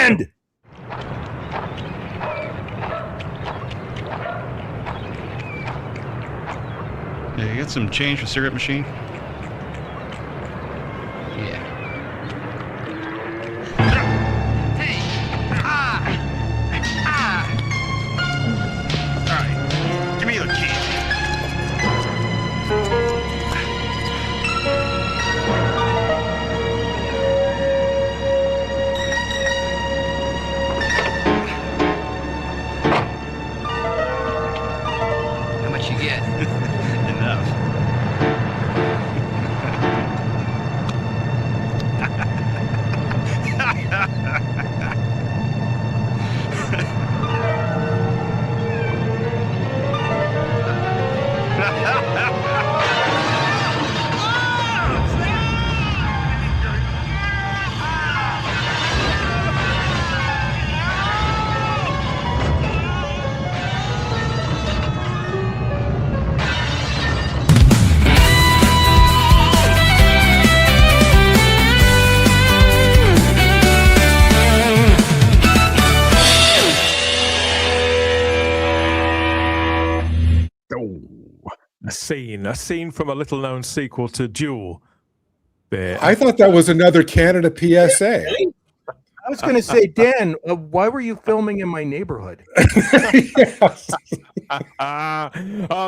weekend. Yeah, you got some change for cigarette machine? Yeah. Hey! All right, give me the key. How much you get? Enough. A scene from a little-known sequel to Duel. There. I thought that was another Canada PSA. I was going to say, Dan, why were you filming in my neighborhood? Yes.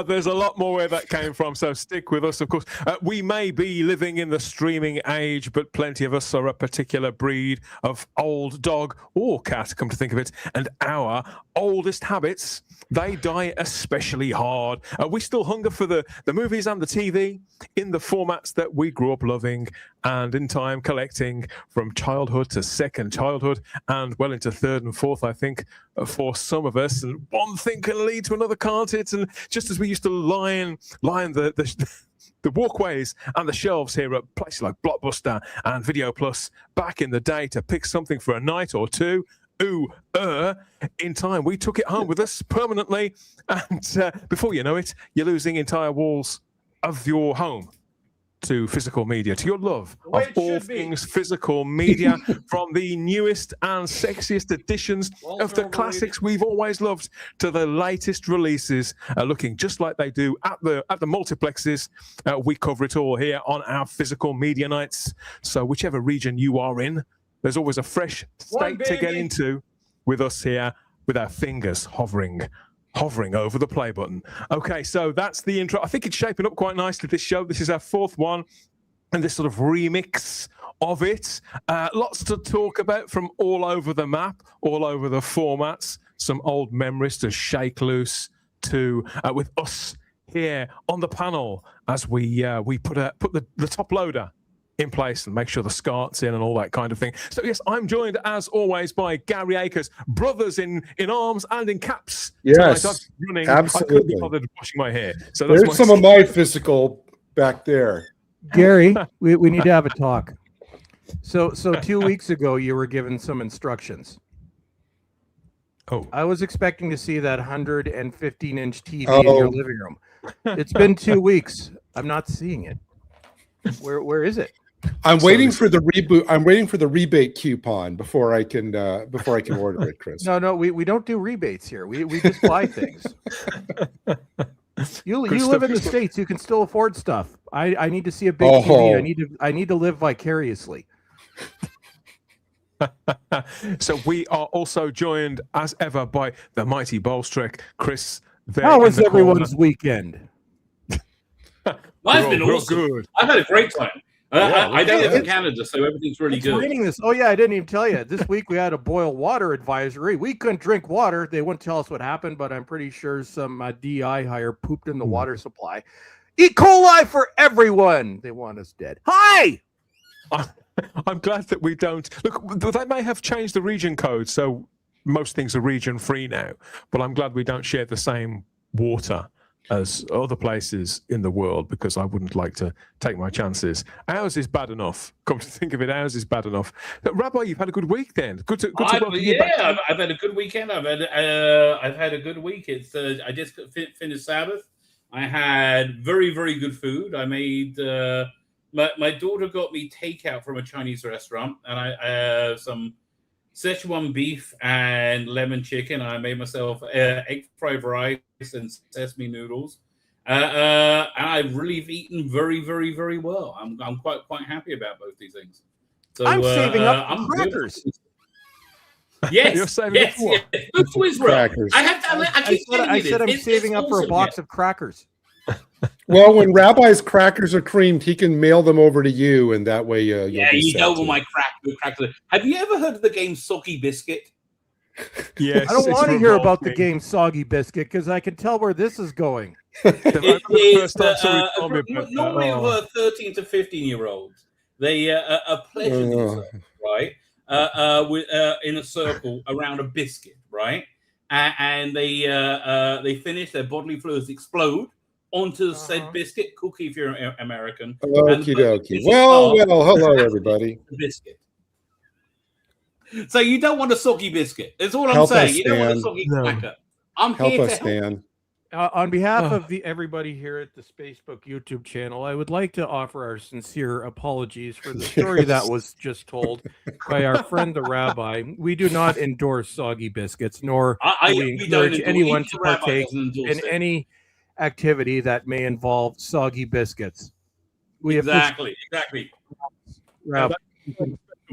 There's a lot more where that came from, so stick with us, of course. We may be living in the streaming age, but plenty of us are a particular breed of old dog or cat, come to think of it, and our oldest habits, they die especially hard. We still hunger for the movies and the TV in the formats that we grew up loving and in time collecting from childhood to second childhood and well into third and fourth, I think, for some of us. And one thing can lead to another, can't it? And just as we used to line the walkways and the shelves here at places like Blockbuster and Video Plus back in the day to pick something for a night or two, in time we took it home with us permanently, and before you know it, you're losing entire walls of your home to physical media, to your love of all things physical media, from the newest and sexiest editions of the classics we've always loved to the latest releases, looking just like they do at the multiplexes. We cover it all here on our physical media nights. So whichever region you are in, there's always a fresh state to get into with us here, with our fingers hovering over the play button. Okay, so that's the intro. I think it's shaping up quite nicely, this show. This is our fourth one, and this sort of remix of it. Lots to talk about from all over the map, all over the formats. Some old memories to shake loose to with us here on the panel as we put the top loader in place and make sure the SCART's in and all that kind of thing. So yes, I'm joined as always by Gary Akers, brothers in arms and in caps. Yes, running. absolutely. I couldn't be bothered washing my hair. So there's some of my physical back there. Gary, we need to have a talk. So 2 weeks ago, you were given some instructions. Oh, I was expecting to see that 115-inch TV in your living room. It's been 2 weeks. I'm not seeing it. Where is it? I'm waiting for the reboot. I'm waiting for the rebate coupon before I can order it, Chris. No, we don't do rebates here. We just buy things. You live in the States. You can still afford stuff. I need to see a big TV. I need to live vicariously. So we are also joined as ever by the mighty Bolstrick, Chris. How was everyone's weekend? Mine's been awesome. Good. I've had a great time. I don't live in Canada, so everything's really good. Raining this. Oh yeah, I didn't even tell you. This week we had a boil water advisory. We couldn't drink water. They wouldn't tell us what happened, but I'm pretty sure some DI hire pooped in the water supply. E. coli for everyone. They want us dead. Hi. I'm glad that we don't look. They may have changed the region code, so most things are region free now. But I'm glad we don't share the same water as other places in the world, because I wouldn't like to take my chances. Ours is bad enough. Come to think of it, ours is bad enough. Rabbi, you've had a good week then. Good to welcome you back. I've had a good weekend. I've had a good week. It's I just finished Sabbath. I had very, very good food. I made my daughter got me takeout from a Chinese restaurant, and I some Szechuan beef and lemon chicken. I made myself egg fried rice and sesame noodles. And I've really eaten very, very, very well. I'm quite happy about both these things. So I'm saving up for crackers. Yes, You're saving up for what? yes. Go to Israel. Crackers. I have to. I said I'm saving up for a box of crackers. Well, when Rabbi's crackers are creamed, he can mail them over to you, and that way you'll Yeah, be you set know too. my crackers. Have you ever heard of the game Soggy Biscuit? Yes, I don't it's want to hear about the revolting. game Soggy Biscuit because I can tell where this is going. I remember It the is first time somebody told me about that. normally Oh. over 13 to 15-year-olds. They pleasure themselves, right? In a circle around a biscuit, right? And they finish, their bodily fluids explode onto said biscuit cookie if you're American. Okie dokie. Well, hello everybody. The biscuit. So you don't want a soggy biscuit. That's all I'm Help saying. us, You don't want a Stan. soggy No. cracker. I'm Help here us, to help. Stan. On behalf of everybody here at the Spacebook YouTube channel, I would like to offer our sincere apologies for the story that was just told by our friend the Rabbi. We do not endorse soggy biscuits, nor do we we don't encourage endorse- anyone even to the rabbi partake doesn't endorse in it. any activity that may involve soggy biscuits. We Exactly. Rabbi.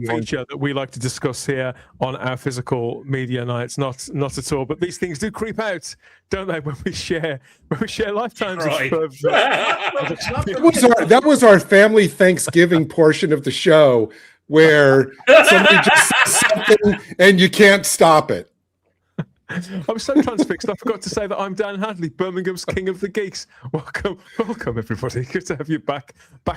Feature that we like to discuss here on our physical media nights, not at all. But these things do creep out, don't they? When we share lifetimes Right. of That was our family Thanksgiving portion of the show where somebody just says something and you can't stop it. I was so transfixed. I forgot to say that I'm Dan Hadley, Birmingham's King of the Geeks. Welcome, everybody. Good to have you back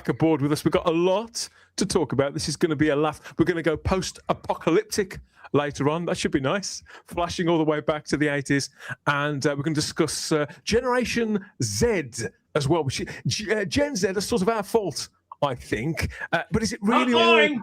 aboard with us. We've got a lot to talk about. This is going to be a laugh. We're going to go post-apocalyptic later on. That should be nice. Flashing all the way back to the 80s, and we're going to discuss Generation Z as well. Which Gen Z is sort of our fault, I think. But is it really all?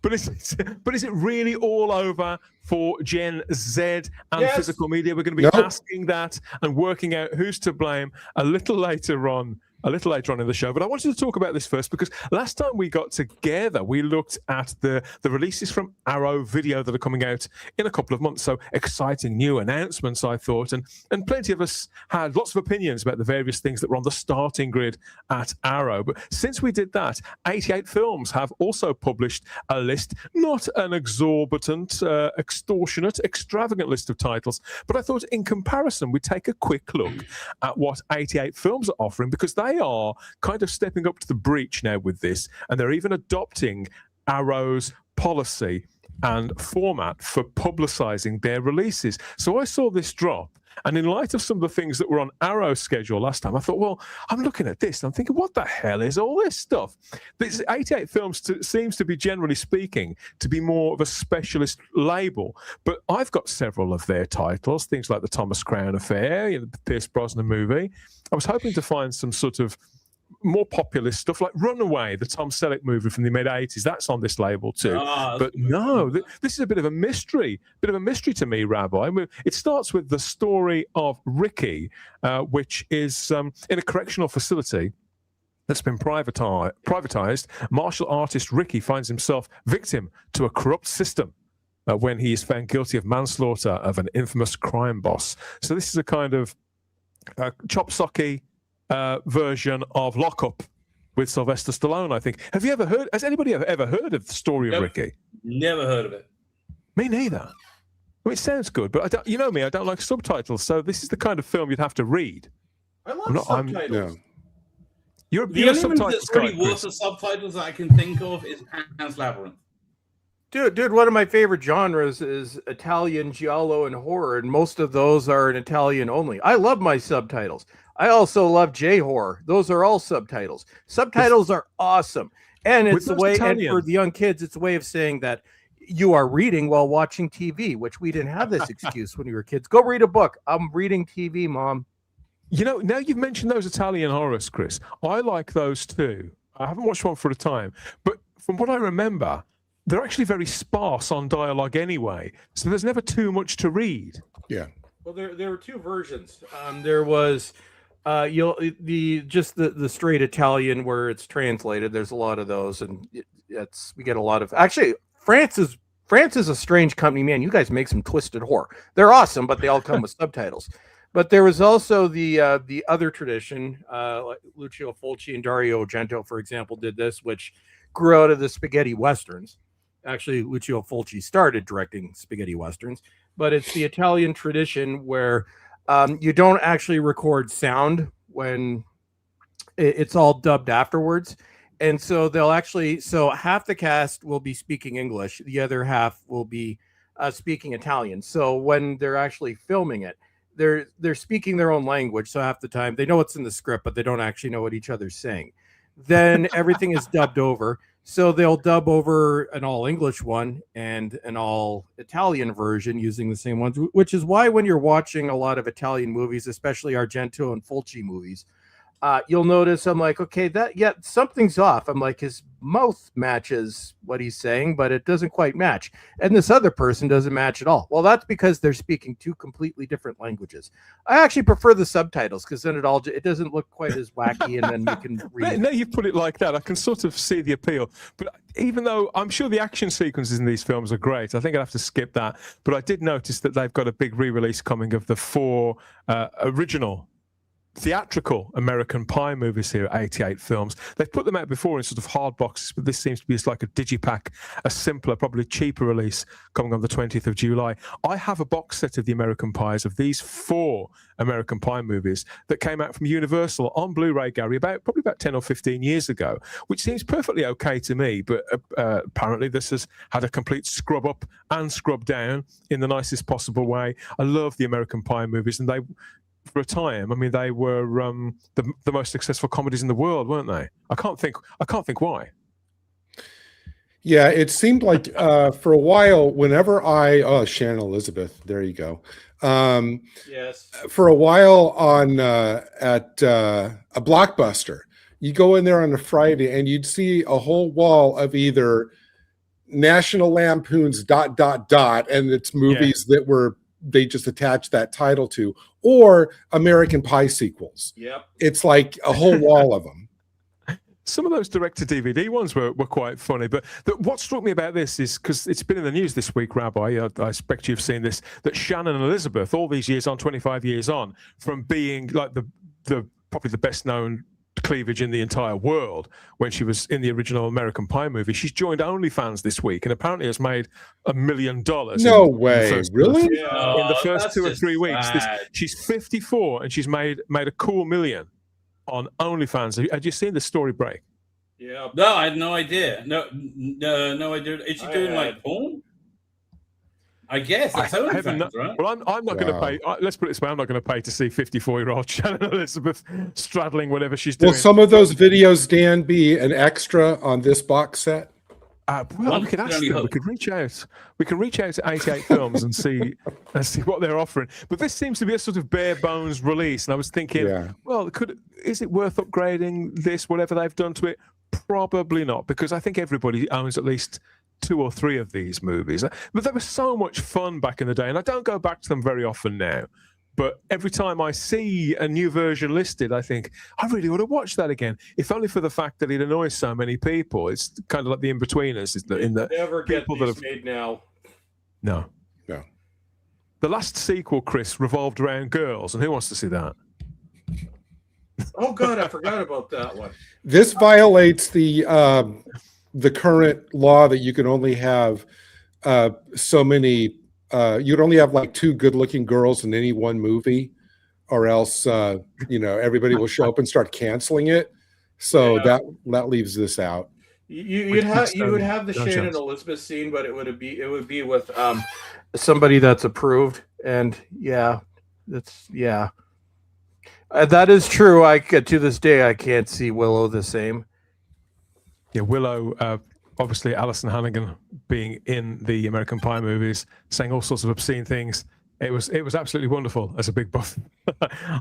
But is it really all over for Gen Z and physical media? We're going to be asking that and working out who's to blame a little later on in the show. But I wanted to talk about this first because last time we got together, we looked at the releases from Arrow Video that are coming out in a couple of months. So exciting new announcements, I thought. And plenty of us had lots of opinions about the various things that were on the starting grid at Arrow. But since we did that, 88 Films have also published a list, not an exorbitant, extortionate, extravagant list of titles. But I thought in comparison, we'd take a quick look at what 88 Films are offering because they are kind of stepping up to the breach now with this, and they're even adopting Arrow's policy and format for publicizing their releases. So I saw this drop, and in light of some of the things that were on Arrow's schedule last time, I thought, well, I'm looking at this and I'm thinking, what the hell is all this stuff? This 88 Films seems to be, generally speaking, to be more of a specialist label. But I've got several of their titles, things like the Thomas Crown Affair, the Pierce Brosnan movie. I was hoping to find some sort of more popular stuff like Runaway, the Tom Selleck movie from the mid-80s. That's on this label too. But no, this is a bit of a mystery to me, Rabbi. It starts with the story of Ricky, which is in a correctional facility that's been privatized. Martial artist Ricky finds himself victim to a corrupt system when he is found guilty of manslaughter of an infamous crime boss. So this is a kind of chop-socky version of Lockup with Sylvester Stallone, I think. Has anybody ever heard of the story of Ricky? Never heard of it. Me neither. I mean, it sounds good, but you know me, I don't like subtitles, so this is the kind of film you'd have to read. I love subtitles. You're The a only one subtitles that's really guy, worth Chris. the subtitles that I can think of is Pan's Labyrinth. Dude, one of my favorite genres is Italian, giallo, and horror, and most of those are in Italian only. I love my subtitles. I also love J-horror. Those are all subtitles. Subtitles are awesome. And it's a way, and for the young kids, it's a way of saying that you are reading while watching TV, which we didn't have this excuse when we were kids. Go read a book. I'm reading TV, Mom. You know, now you've mentioned those Italian horrors, Chris. I like those too. I haven't watched one for a time, but from what I remember, they're actually very sparse on dialogue anyway, so there's never too much to read. Yeah. Well, there were two versions. There was the straight Italian where it's translated. There's a lot of those, and we get a lot of actually France France is a strange company, man. You guys make some twisted horror. They're awesome, but they all come with subtitles. But there was also the other tradition, like Lucio Fulci and Dario Argento, for example, did this, which grew out of the spaghetti westerns. Actually, Lucio Fulci started directing spaghetti westerns, but it's the Italian tradition where you don't actually record sound when it's all dubbed afterwards. And so so half the cast will be speaking English, the other half will be speaking Italian. So when they're actually filming it, they're speaking their own language. So half the time they know what's in the script, but they don't actually know what each other's saying. Then everything is dubbed over. So they'll dub over an all English one and an all Italian version using the same ones, which is why when you're watching a lot of Italian movies, especially Argento and Fulci movies, you'll notice I'm like, okay, something's off. I'm like, his mouth matches what he's saying, but it doesn't quite match. And this other person doesn't match at all. Well, that's because they're speaking two completely different languages. I actually prefer the subtitles because then it doesn't look quite as wacky, and then you can read. No, you put it like that, I can sort of see the appeal. But even though I'm sure the action sequences in these films are great, I think I'd have to skip that. But I did notice that they've got a big re-release coming of the 4 original theatrical American Pie movies here at 88 Films. They've put them out before in sort of hard boxes, but this seems to be just like a digipack, a simpler, probably cheaper release coming on the 20th of July. I have a box set of the American Pies of these 4 American Pie movies that came out from Universal on Blu-ray, Gary, probably about 10 or 15 years ago, which seems perfectly okay to me, but apparently this has had a complete scrub up and scrub down in the nicest possible way. I love the American Pie movies, and they, for a time, I mean, they were the most successful comedies in the world, weren't they? I can't think why. Yeah, it seemed like for a while, whenever Shannon Elizabeth, there you go. Yes. For a while on at a Blockbuster, you go in there on a Friday and you'd see a whole wall of either National Lampoon's ... and it's movies that were they just attached that title to, or American Pie sequels. Yep. It's like a whole wall of them. Some of those direct-to-DVD ones were quite funny, but what struck me about this is, because it's been in the news this week, Rabbi, I expect you've seen this, that Shannon Elizabeth, all these years on, 25 years on, from being like the probably the best-known cleavage in the entire world when she was in the original American Pie movie, she's joined OnlyFans this week and apparently has made $1 million. No way, really? In the first 2 or 3 weeks. She's 54 and she's made a cool $1 million on OnlyFans. Had you seen the story break? Yeah. No, I had no idea. No idea. Is she doing like porn? I guess that's OnlyFans, right? Well, I'm not going to pay. Let's put it this way: I'm not going to pay to see 54-year-old Shannon Elizabeth straddling whatever she's doing. Will some of those videos, Dan, be an extra on this box set? Well, we could ask them. We could reach out. We can reach out to 88 Films and see what they're offering. But this seems to be a sort of bare bones release, and I was thinking, well, is it worth upgrading this? Whatever they've done to it, probably not, because I think everybody owns at least 2 or 3 of these movies. But they were so much fun back in the day, and I don't go back to them very often now. But every time I see a new version listed, I think, I really want to watch that again, if only for the fact that it annoys so many people. It's kind of like the In-Betweeners. Never get these made now. No. The last sequel, Chris, revolved around girls, and who wants to see that? Oh, God, I forgot about that one. This violates the current law that you can only have so many. You'd only have like 2 good-looking girls in any one movie, or else everybody will show up and start canceling it. So that leaves this out. You would have the Shannon Elizabeth scene, but it would be with somebody that's approved, and that is true. To this day I can't see Willow the same. Yeah, Willow. Obviously, Alison Hannigan being in the American Pie movies, saying all sorts of obscene things. It was absolutely wonderful as a big buff.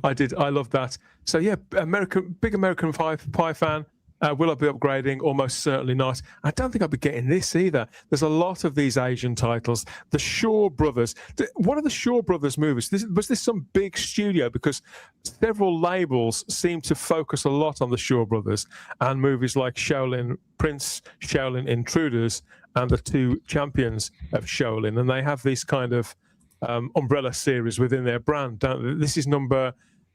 I loved that. So yeah, big American Pie fan. Will I be upgrading? Almost certainly not. I don't think I'll be getting this either. There's a lot of these Asian titles. The Shaw Brothers. One of the Shaw Brothers movies, was this some big studio? Because several labels seem to focus a lot on the Shaw Brothers and movies like Shaolin Prince, Shaolin Intruders, and the two champions of Shaolin, and they have this kind of umbrella series within their brand. This is number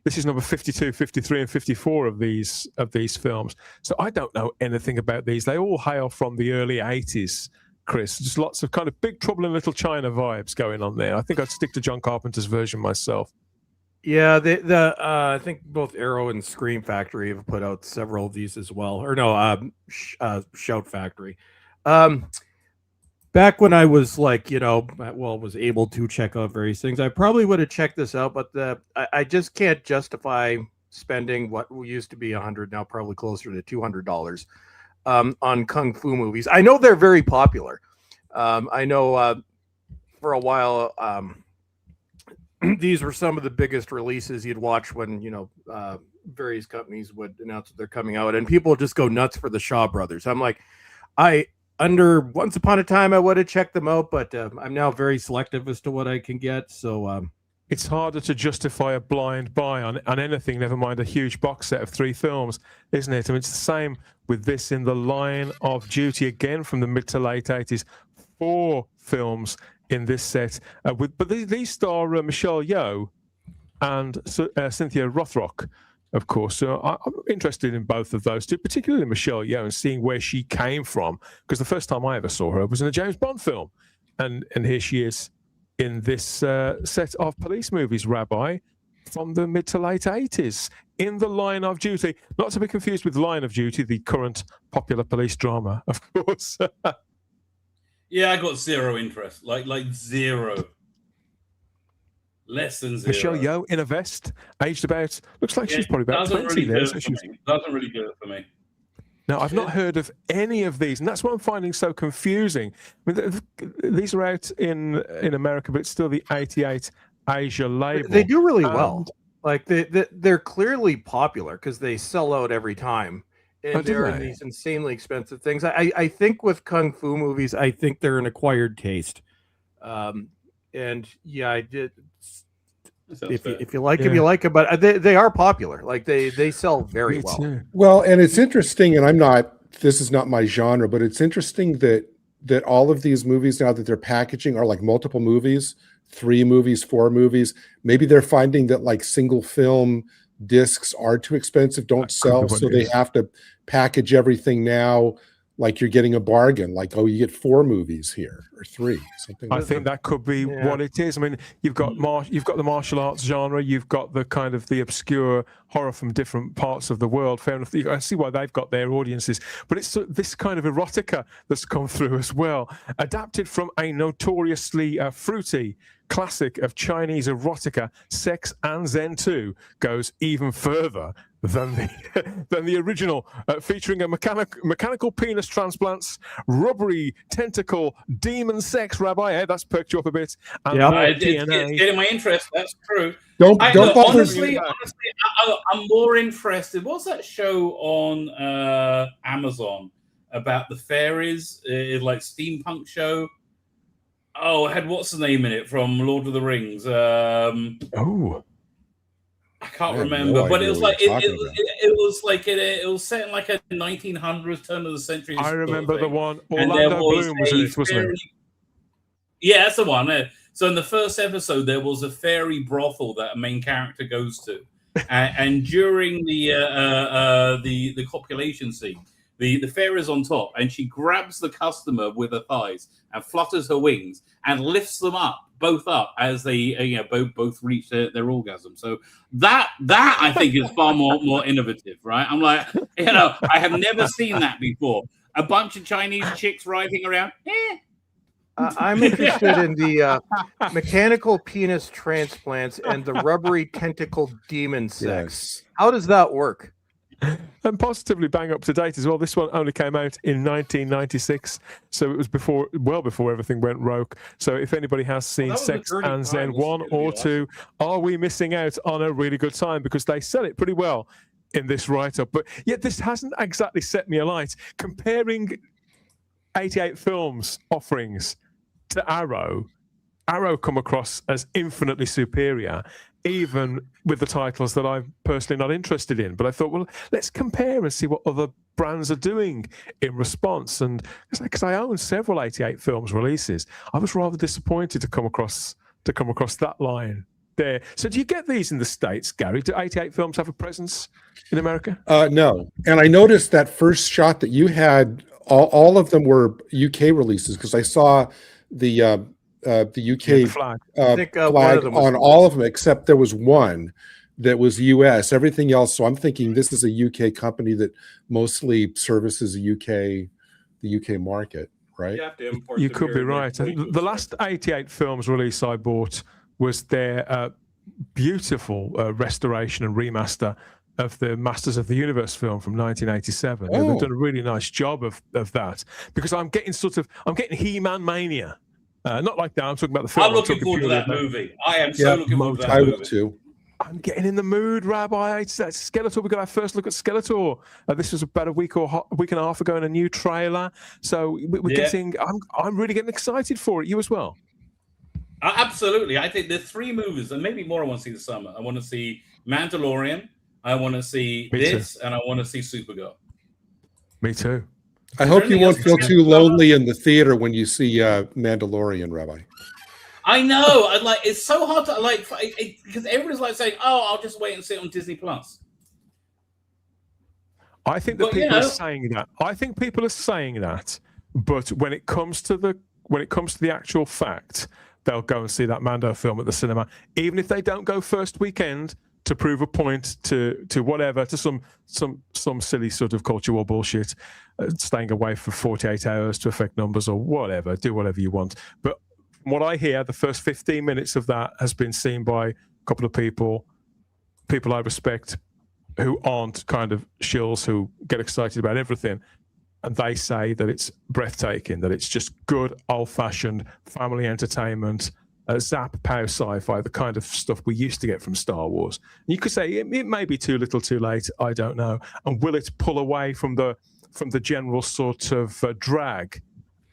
52, 53, and 54 of these films. So I don't know anything about these. They all hail from the early 80s, Chris. Just lots of kind of Big Trouble in Little China vibes going on there. I think I'd stick to John Carpenter's version myself. Yeah, I think both Arrow and Scream Factory have put out several of these as well. Or no, Shout Factory. Back when I was was able to check out various things, I probably would have checked this out, but I just can't justify spending what used to be $100, now probably closer to $200 on kung fu movies. I know they're very popular. I know for a while these were some of the biggest releases you'd watch when various companies would announce that they're coming out, and people just go nuts for the Shaw Brothers. I'm like, once upon a time I would have checked them out, but I'm now very selective as to what I can get. So it's harder to justify a blind buy on anything, never mind a huge box set of 3 films, isn't it? I mean, it's the same with this in the line of duty, again from the mid to late 80s. 4 films in this set, but these star Michelle Yeoh and Cynthia Rothrock, of course. So I'm interested in both of those two, particularly Michelle Yeoh, and seeing where she came from, because the first time I ever saw her was in a James Bond film, and here she is in this set of police movies, Rabbi, from the mid to late 80s, in the line of duty, not to be confused with Line of Duty, the current popular police drama, of course. Yeah, I got zero interest, like zero. Less than zero. Michelle Yeoh in a vest, aged about, looks like she's probably about 20 really there. Doesn't really do it for me. No, I've not heard of any of these, and that's what I'm finding so confusing. I mean, these are out in America, but it's still the 88 Asia label. They do really well. Like they're clearly popular because they sell out every time. And they're in these insanely expensive things. I think with kung fu movies, I think they're an acquired taste. And yeah, I did. If you like them, you like them. But they are popular. Like they sell very well. Too. Well, and it's interesting. And this is not my genre, but it's interesting that all of these movies now that they're packaging are like multiple movies, 3 movies, 4 movies. Maybe they're finding that like single film discs are too expensive, don't sell, so they have to package everything now like you're getting a bargain, like, oh, you get 4 movies here or 3, something like I think that could be what it is. I mean, you've got the martial arts genre, you've got the kind of the obscure horror from different parts of the world. Fair enough. I see why they've got their audiences, but it's this kind of erotica that's come through as well, adapted from a notoriously fruity classic of Chinese erotica. Sex and Zen 2 goes even further than the original, featuring a mechanical penis transplants, rubbery tentacle, demon sex, Rabbi. Hey, that's perked you up a bit. And it's getting my interest. That's true. Don't bother. Honestly, I'm more interested. What's that show on Amazon about the fairies? Like steampunk show. Oh, it had what's the name in it from Lord of the Rings? I can't remember, but it was like it was set in like a 1900s turn of the century. I remember the one. Orlando Bloom was in it, wasn't it? Yeah, that's the one. So in the first episode, there was a fairy brothel that a main character goes to, and during the copulation scene, the fairy is on top, and she grabs the customer with her thighs and flutters her wings and lifts them both up as they both reach their orgasm. So that I think is far more innovative, right? I'm like, I have never seen that before. A bunch of Chinese chicks riding around. I'm interested in the mechanical penis transplants and the rubbery tentacle demon sex. Yes. How does that work? And positively bang up to date as well. This one only came out in 1996, so it was well before everything went rogue. So if anybody has seen Sex and Zen 1 or 2, are we missing out on a really good time? Because they sell it pretty well in this write-up. But yet this hasn't exactly set me alight. Comparing 88 Films offerings to Arrow come across as infinitely superior. even with the titles that I'm personally not interested in. But I thought, well, let's compare and see what other brands are doing in response. And because I own several 88 Films releases, I was rather disappointed to come across that line there. So do you get these in the States, Gary? Do 88 Films have a presence in America? No. And I noticed that first shot that you had, all of them were UK releases, because I saw the UK flag. I think, one flag of them was on all of them, except there was one that was US. Everything else. So I'm thinking this is a UK company that mostly services the UK market, right? You have to import You the could be pyramid right. to And the last 88 Films release I bought was their beautiful restoration and remaster of the Masters of the Universe film from 1987. Oh. They've done a really nice job of that, because I'm getting He-Man mania. Not like that. I'm talking about the film. I'm looking forward to that movie. I am so looking forward to that I movie. will too. I'm getting in the mood, Rabbi. It's that Skeletor. We got our first look at Skeletor. This was about a week and a half ago in a new trailer. So we're getting. I'm really getting excited for it. You as well? Absolutely. I think there's 3 movies, and maybe more I want to see this summer. I want to see Mandalorian, I want to see and I want to see Supergirl. Me too. I hope you won't feel too lonely in the theater when you see Mandalorian, Rabbi. I know. It's so hard to because everybody's like saying, "Oh, I'll just wait and see it on Disney Plus." I think that people are saying that. I think people are saying that, but when it comes to the actual fact, they'll go and see that Mando film at the cinema, even if they don't go first weekend to prove a point to whatever, to some silly sort of culture war bullshit, staying away for 48 hours to affect numbers or whatever. Do whatever you want. But from what I hear, the first 15 minutes of that has been seen by a couple of people I respect, who aren't kind of shills who get excited about everything. And they say that it's breathtaking, that it's just good old-fashioned family entertainment, zap pow sci-fi, the kind of stuff we used to get from Star Wars. And you could say it may be too little too late, I don't know. And will it pull away from the general sort of drag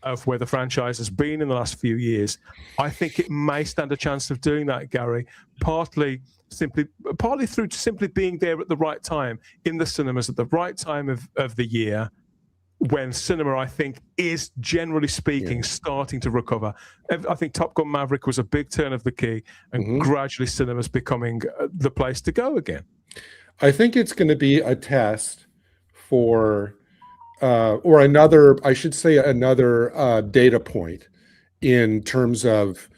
of where the franchise has been in the last few years? I think it may stand a chance of doing that, Gary, partly through simply being there at the right time in the cinemas at the right time of the year, when cinema, I think, is generally speaking starting to recover. I think Top Gun Maverick was a big turn of the key, and gradually cinema's becoming the place to go again. I think it's going to be a test for, or another data point in terms of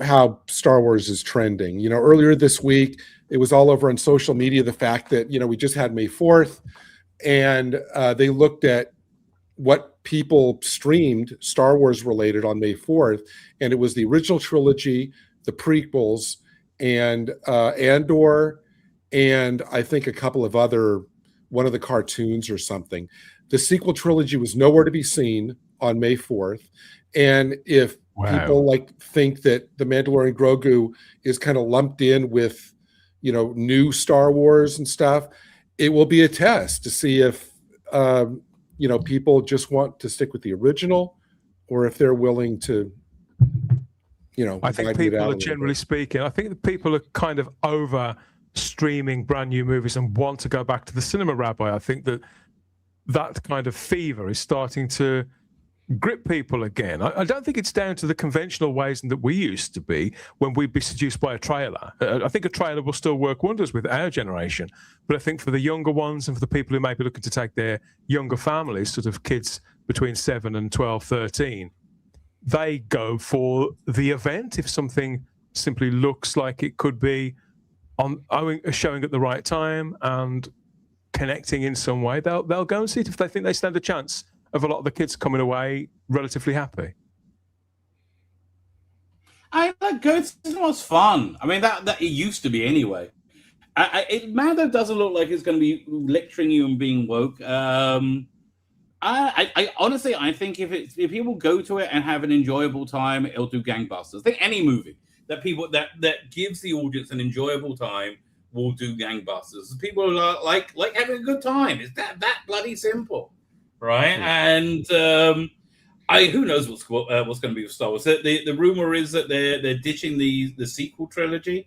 how Star Wars is trending. Earlier this week, it was all over on social media, the fact that, we just had May 4th, and they looked at what people streamed Star Wars related on May 4th, and it was the original trilogy, the prequels, and Andor, and I think a couple of one of the cartoons or something. The sequel trilogy was nowhere to be seen on May 4th. And if people think that The Mandalorian Grogu is kind of lumped in with, new Star Wars and stuff, it will be a test to see if, people just want to stick with the original, or if they're willing to, I think people are generally speaking, I think that people are kind of over streaming brand new movies and want to go back to the cinema, Rabbi. I think that kind of fever is starting to grip people again. I don't think it's down to the conventional ways that we used to be when we'd be seduced by a trailer. I think a trailer will still work wonders with our generation, but I think for the younger ones and for the people who may be looking to take their younger families, sort of kids between 7 and 12, 13, they go for the event. If something simply looks like it could be showing at the right time and connecting in some way, they'll go and see it if they think they stand a chance of a lot of the kids coming away relatively happy. That good cinema's fun. I mean, that it used to be anyway. Mando doesn't look like it's going to be lecturing you and being woke. I honestly, I think if people go to it and have an enjoyable time, it'll do gangbusters. I think any movie that gives the audience an enjoyable time will do gangbusters. People are like having a good time. It's that bloody simple. Right, and who knows what's going to be with Star Wars. The rumor is that they're ditching the sequel trilogy.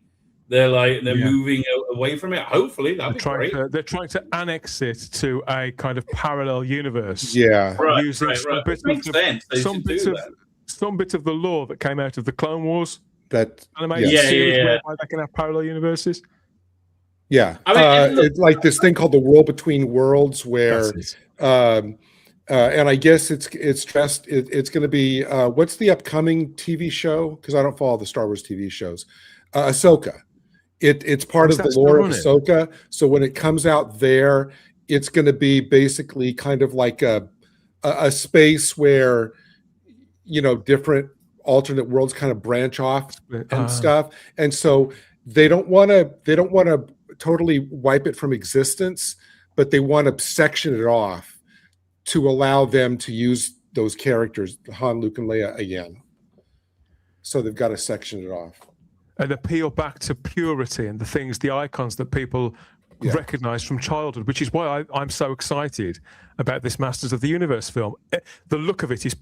They're Yeah. moving away from it. Hopefully, that'd be great. They're trying to annex it to a kind of parallel universe. Yeah. Right, using right, some right. bit It makes of sense. They some should bit do of that. some bit of the lore that came out of the Clone Wars That animated yes. series, Yeah. whereby they can have parallel universes. Yeah, I mean, look- it's like this thing called the World Between Worlds, where, That's it. and I guess it's stressed. It's going to be what's the upcoming TV show? Because I don't follow the Star Wars TV shows. Ahsoka. It's part Is of the that lore of still Ahsoka. So when it comes out there, it's going to be basically kind of like a space where, you know, different alternate worlds kind of branch off and stuff. And so they don't want to totally wipe it from existence, but they want to section it off to allow them to use those characters, Han, Luke, and Leia again. So they've got to section it off. And appeal back to purity and the things, the icons that people recognize from childhood, which is why I'm so excited about this Masters of the Universe film. The look of it is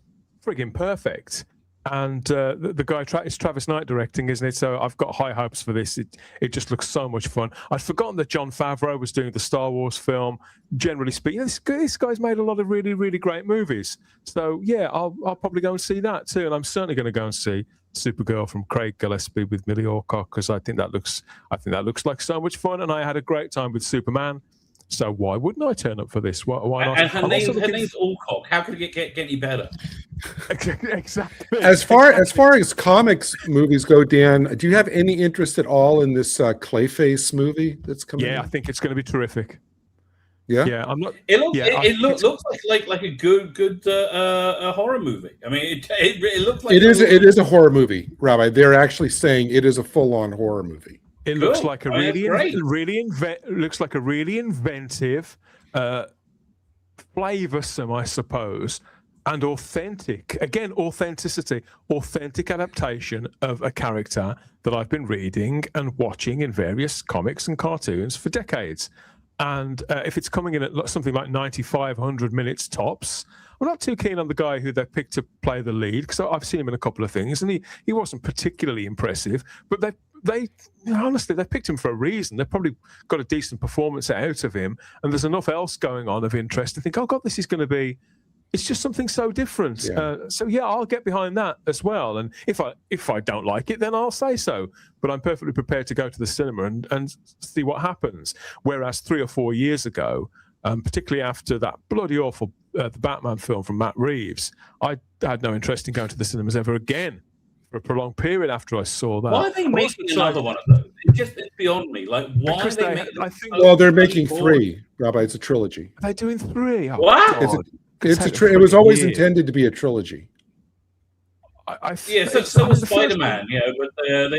frigging perfect. And the guy, it's Travis Knight directing, isn't it? So I've got high hopes for this. It just looks so much fun. I'd forgotten that Jon Favreau was doing the Star Wars film. Generally speaking, this guy's made a lot of really, really great movies. So yeah, I'll probably go and see that too. And I'm certainly going to go and see Supergirl from Craig Gillespie with Millie Alcock, because I think that looks like so much fun. And I had a great time with Superman. So why wouldn't I turn up for this? Why not? And her name's Alcock. How could it get any better? Exactly. As far as comics movies go, Dan, do you have any interest at all in this Clayface movie that's coming? Yeah, out? I think it's going to be terrific. Yeah, yeah. I'm not. It looks. Yeah, it looks like a good horror movie. I mean, it looks like it is a horror movie, Rabbi. They're actually saying it is a full-on horror movie. It Cool. looks like a really, Great. looks like a really inventive, flavoursome, I suppose, and authentic. Again, authenticity, authentic adaptation of a character that I've been reading and watching in various comics and cartoons for decades. And if it's coming in at something like 95-100 minutes tops, I'm not too keen on the guy who they picked to play the lead, because I've seen him in a couple of things, and he wasn't particularly impressive. But they honestly, they picked him for a reason. They've probably got a decent performance out of him, and there's enough else going on of interest to think, oh God, this is going to be. It's just something so different. Yeah. So yeah, I'll get behind that as well. And if I don't like it, then I'll say so. But I'm perfectly prepared to go to the cinema and see what happens. Whereas 3 or 4 years ago, particularly after that bloody awful the Batman film from Matt Reeves, I had no interest in going to the cinemas ever again for a prolonged period after I saw that. Why are they making another one of those? It's beyond me. Like, why Because are they they- making? I think- Well, they're making 3, Rabbi. It's a trilogy. Are they doing 3? Oh, Wow. God. It was always intended to be a trilogy. Yeah, so was Spider-Man, but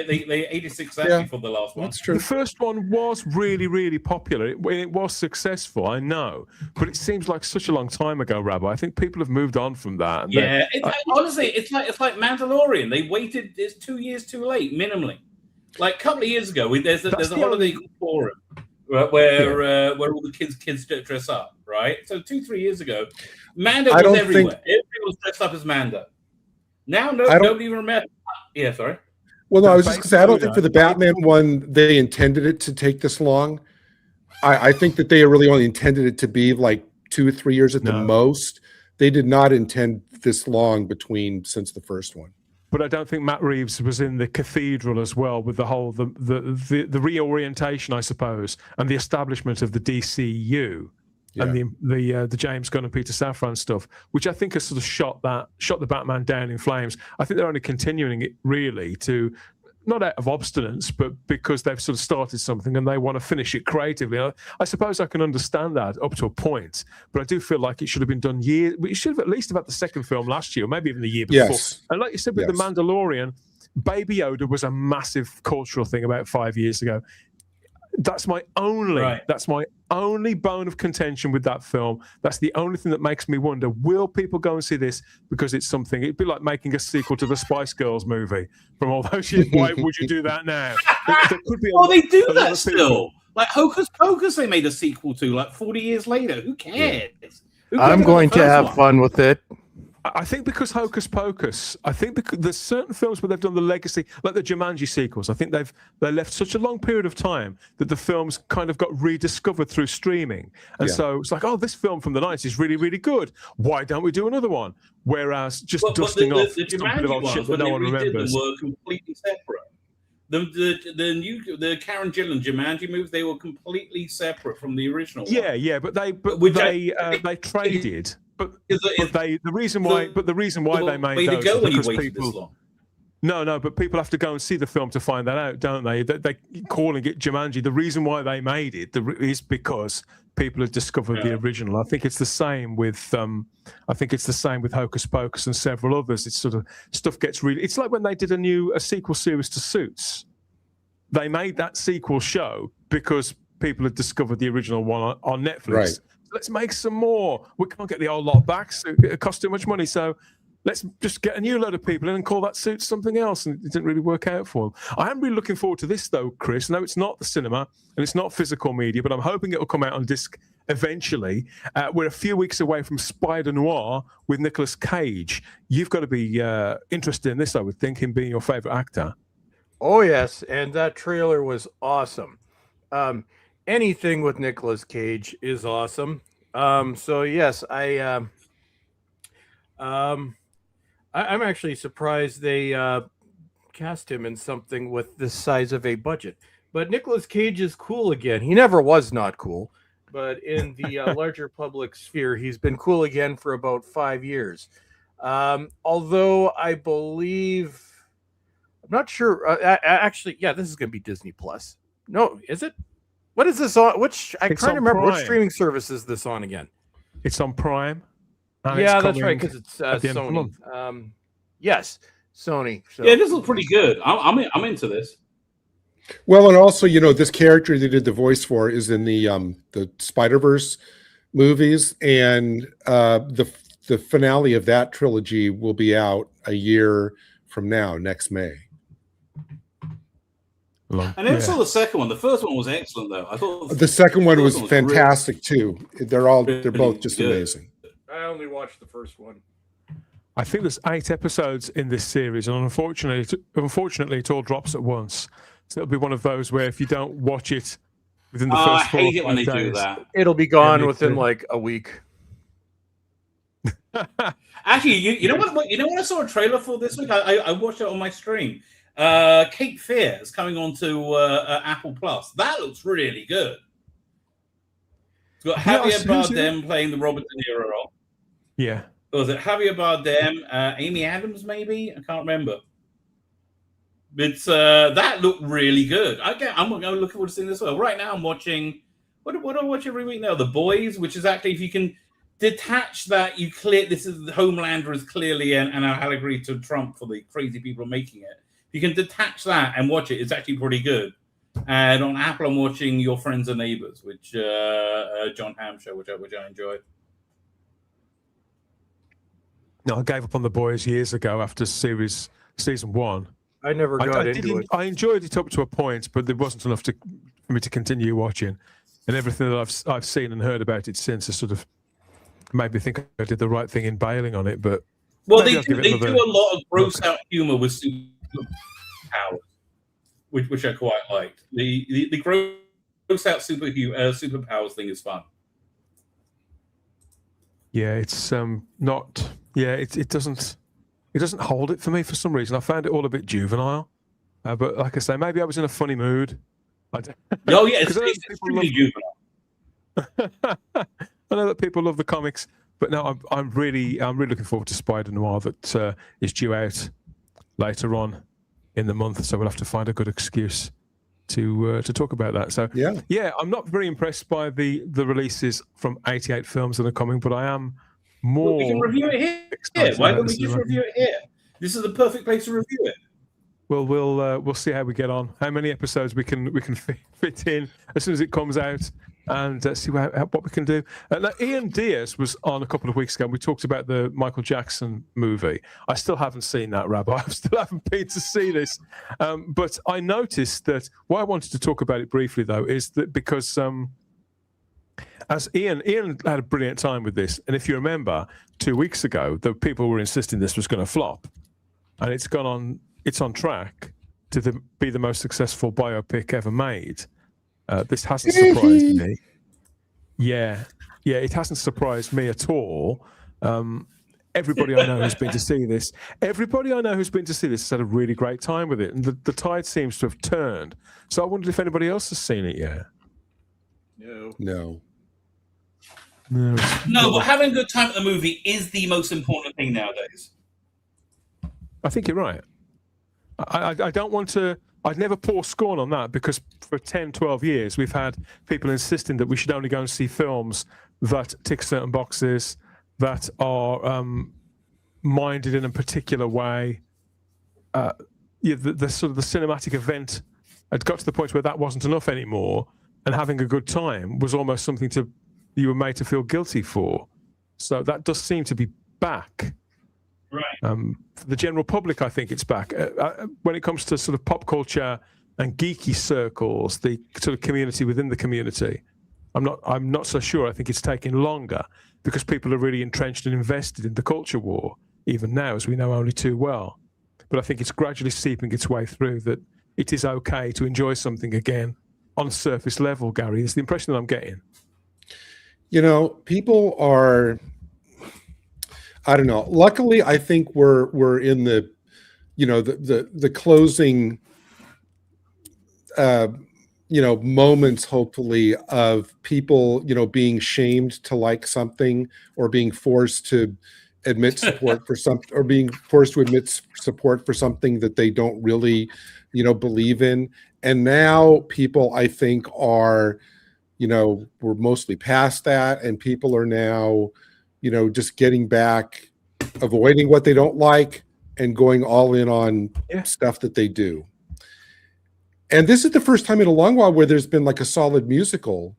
they 86 actually for the last one. That's true. The first one was really, really popular. It was successful, I know, but it seems like such a long time ago, Rabbi. I think people have moved on from that. And Yeah, honestly, it's like Mandalorian. They waited. It's 2 years too late, minimally. Like a couple of years ago, there's a holiday forum where all the kids dress up, right? So 2-3 years ago, Mando was everywhere. Everybody was dressed up as Mando. Now nobody even remember. Yeah, sorry. Well, no, I was just going to say, I don't think for the Batman one, they intended it to take this long. I think that they really only intended it to be like 2 or 3 years at the most. They did not intend this long since the first one. But I don't think Matt Reeves was in the cathedral as well with the whole the reorientation, I suppose, and the establishment of the DCU. Yeah. And the James Gunn and Peter Safran stuff, which I think has sort of shot the Batman down in flames. I think they're only continuing it really to, not out of obstinance, but because they've sort of started something and they want to finish it creatively. I suppose I can understand that up to a point, but I do feel like it should have been done it should have at least about the second film last year, or maybe even the year before. Yes. And like you said with The Mandalorian, Baby Yoda was a massive cultural thing about 5 years ago. That's my only bone of contention with that film. That's the only thing that makes me wonder, will people go and see this because it's something? It'd be like making a sequel to the Spice Girls movie from all those years. Why would you do that now? There could be they do that still. Like Hocus Pocus, they made a sequel to like 40 years later. Who cares? I'm going to have fun with it. I think because Hocus Pocus, I think because there's certain films where they've done the legacy, like the Jumanji sequels. I think they left such a long period of time that the films kind of got rediscovered through streaming. And so it's like, oh, this film from the 90s is really, really good. Why don't we do another one? Whereas just dusting off the some bit of old shit that no one remembers. Were completely separate. The Karen Gillan Jumanji movies, they were completely separate from the original. Yeah, but they traded. But the reason why they made those is because people. No, but people have to go and see the film to find that out, don't they? They calling it Jumanji. The reason why they made it is because people had discovered the original. I think it's the same with Hocus Pocus and several others. It's sort of stuff gets really. It's like when they did a sequel series to Suits. They made that sequel show because people had discovered the original one on Netflix. Right. Let's make some more. We can't get the old lot back. So it costs too much money. So let's just get a new load of people in and call that suit something else. And it didn't really work out for them. I am really looking forward to this, though, Chris. No, it's not the cinema and it's not physical media, but I'm hoping it will come out on disc eventually. We're a few weeks away from Spider Noir with Nicolas Cage. You've got to be interested in this, I would think, him being your favorite actor. Oh, yes. And that trailer was awesome. Anything with Nicolas Cage is awesome. So yes, I'm actually surprised they cast him in something with this size of a budget. But Nicolas Cage is cool again. He never was not cool, but in the larger public sphere, he's been cool again for about 5 years. Although I believe, I'm not sure. Actually, yeah, this is going to be Disney Plus. No, is it? What is this on? I can't remember Prime. which streaming service is this on again. It's on Prime. Yeah, that's right, because it's Sony. Yes, Sony. So. Yeah, this looks pretty good. I'm into this. Well, and also, this character they did the voice for is in the Spider-Verse movies, and the finale of that trilogy will be out a year from now, next May. I never saw the second one. The first one was excellent, though. I thought the second one was fantastic too. They're both just amazing. I only watched the first one. I think there's 8 episodes in this series, and unfortunately, it all drops at once. So it'll be one of those where if you don't watch it within the first 4 or 5 days, I hate it when they do that. It'll be gone within like a week. Actually, you know what? You know what I saw a trailer for this week? I watched it on my stream. Cape Fear is coming on to Apple Plus. That looks really good. It's got Javier Bardem playing the Robert De Niro role. Yeah. Or was it Javier Bardem, Amy Adams, maybe? I can't remember. It's that looked really good. I'm looking forward to seeing this as well. Right now, I'm watching. What do I watch every week now? The Boys, which is actually, if you can detach that, this is Homelander is clearly an allegory to Trump for the crazy people making it. You can detach that and watch it. It's actually pretty good. And on Apple, I'm watching Your Friends and Neighbors, which John Hamm show, which I enjoyed. No, I gave up on The Boys years ago after season 1. I never got into it. I enjoyed it up to a point, but there wasn't enough for me to continue watching. And everything that I've seen and heard about it since has sort of made me think I did the right thing in bailing on it. But they do a lot of gross out humor with superpowers, which I quite liked. The gross out superpowers thing is fun. Yeah, it's not. Yeah, it doesn't hold it for me for some reason. I found it all a bit juvenile. But like I say, maybe I was in a funny mood. Oh yeah, it's extremely juvenile. I know that people love the comics, but no, I'm really looking forward to Spider Noir that is due out later on in the month. So we'll have to find a good excuse to talk about that. So yeah, I'm not very impressed by the releases from 88 films that are coming, but I am more. We can review it here. Why don't we just review it here? This is the perfect place to review it. Well, we'll see how we get on. How many episodes we can fit in as soon as it comes out, and see what we can do. Now, Ian Diaz was on a couple of weeks ago. And we talked about the Michael Jackson movie. I still haven't seen that, Rabbi. I still haven't been to see this. But I noticed that why I wanted to talk about it briefly, though, is that because As Ian had a brilliant time with this, and if you remember, 2 weeks ago, the people were insisting this was going to flop, and it's gone on. It's on track to be the most successful biopic ever made. This hasn't surprised me. Yeah, it hasn't surprised me at all. Everybody I know who's been to see this, has had a really great time with it, and the tide seems to have turned. So I wondered if anybody else has seen it yet. No. No, but having a good time at the movie is the most important thing nowadays. I think you're right. I don't want to. I'd never pour scorn on that, because for 10, 12 years we've had people insisting that we should only go and see films that tick certain boxes, that are minded in a particular way. The sort of the cinematic event had got to the point where that wasn't enough anymore, and having a good time was almost something you were made to feel guilty for. So that does seem to be back. Right. For the general public, I think it's back. When it comes to sort of pop culture and geeky circles, the sort of community within the community, I'm not so sure. I think it's taking longer because people are really entrenched and invested in the culture war, even now, as we know only too well. But I think it's gradually seeping its way through that it is okay to enjoy something again on a surface level, Gary. It's the impression that I'm getting. People are, I don't know. Luckily, I think we're in the, the closing, moments, hopefully, of people, being shamed to like something, or being forced to admit support for something, or being forced to admit support for something that they don't really, believe in. And now people, I think, are, we're mostly past that, and people are now, just getting back, avoiding what they don't like and going all in on stuff that they do. And this is the first time in a long while where there's been like a solid musical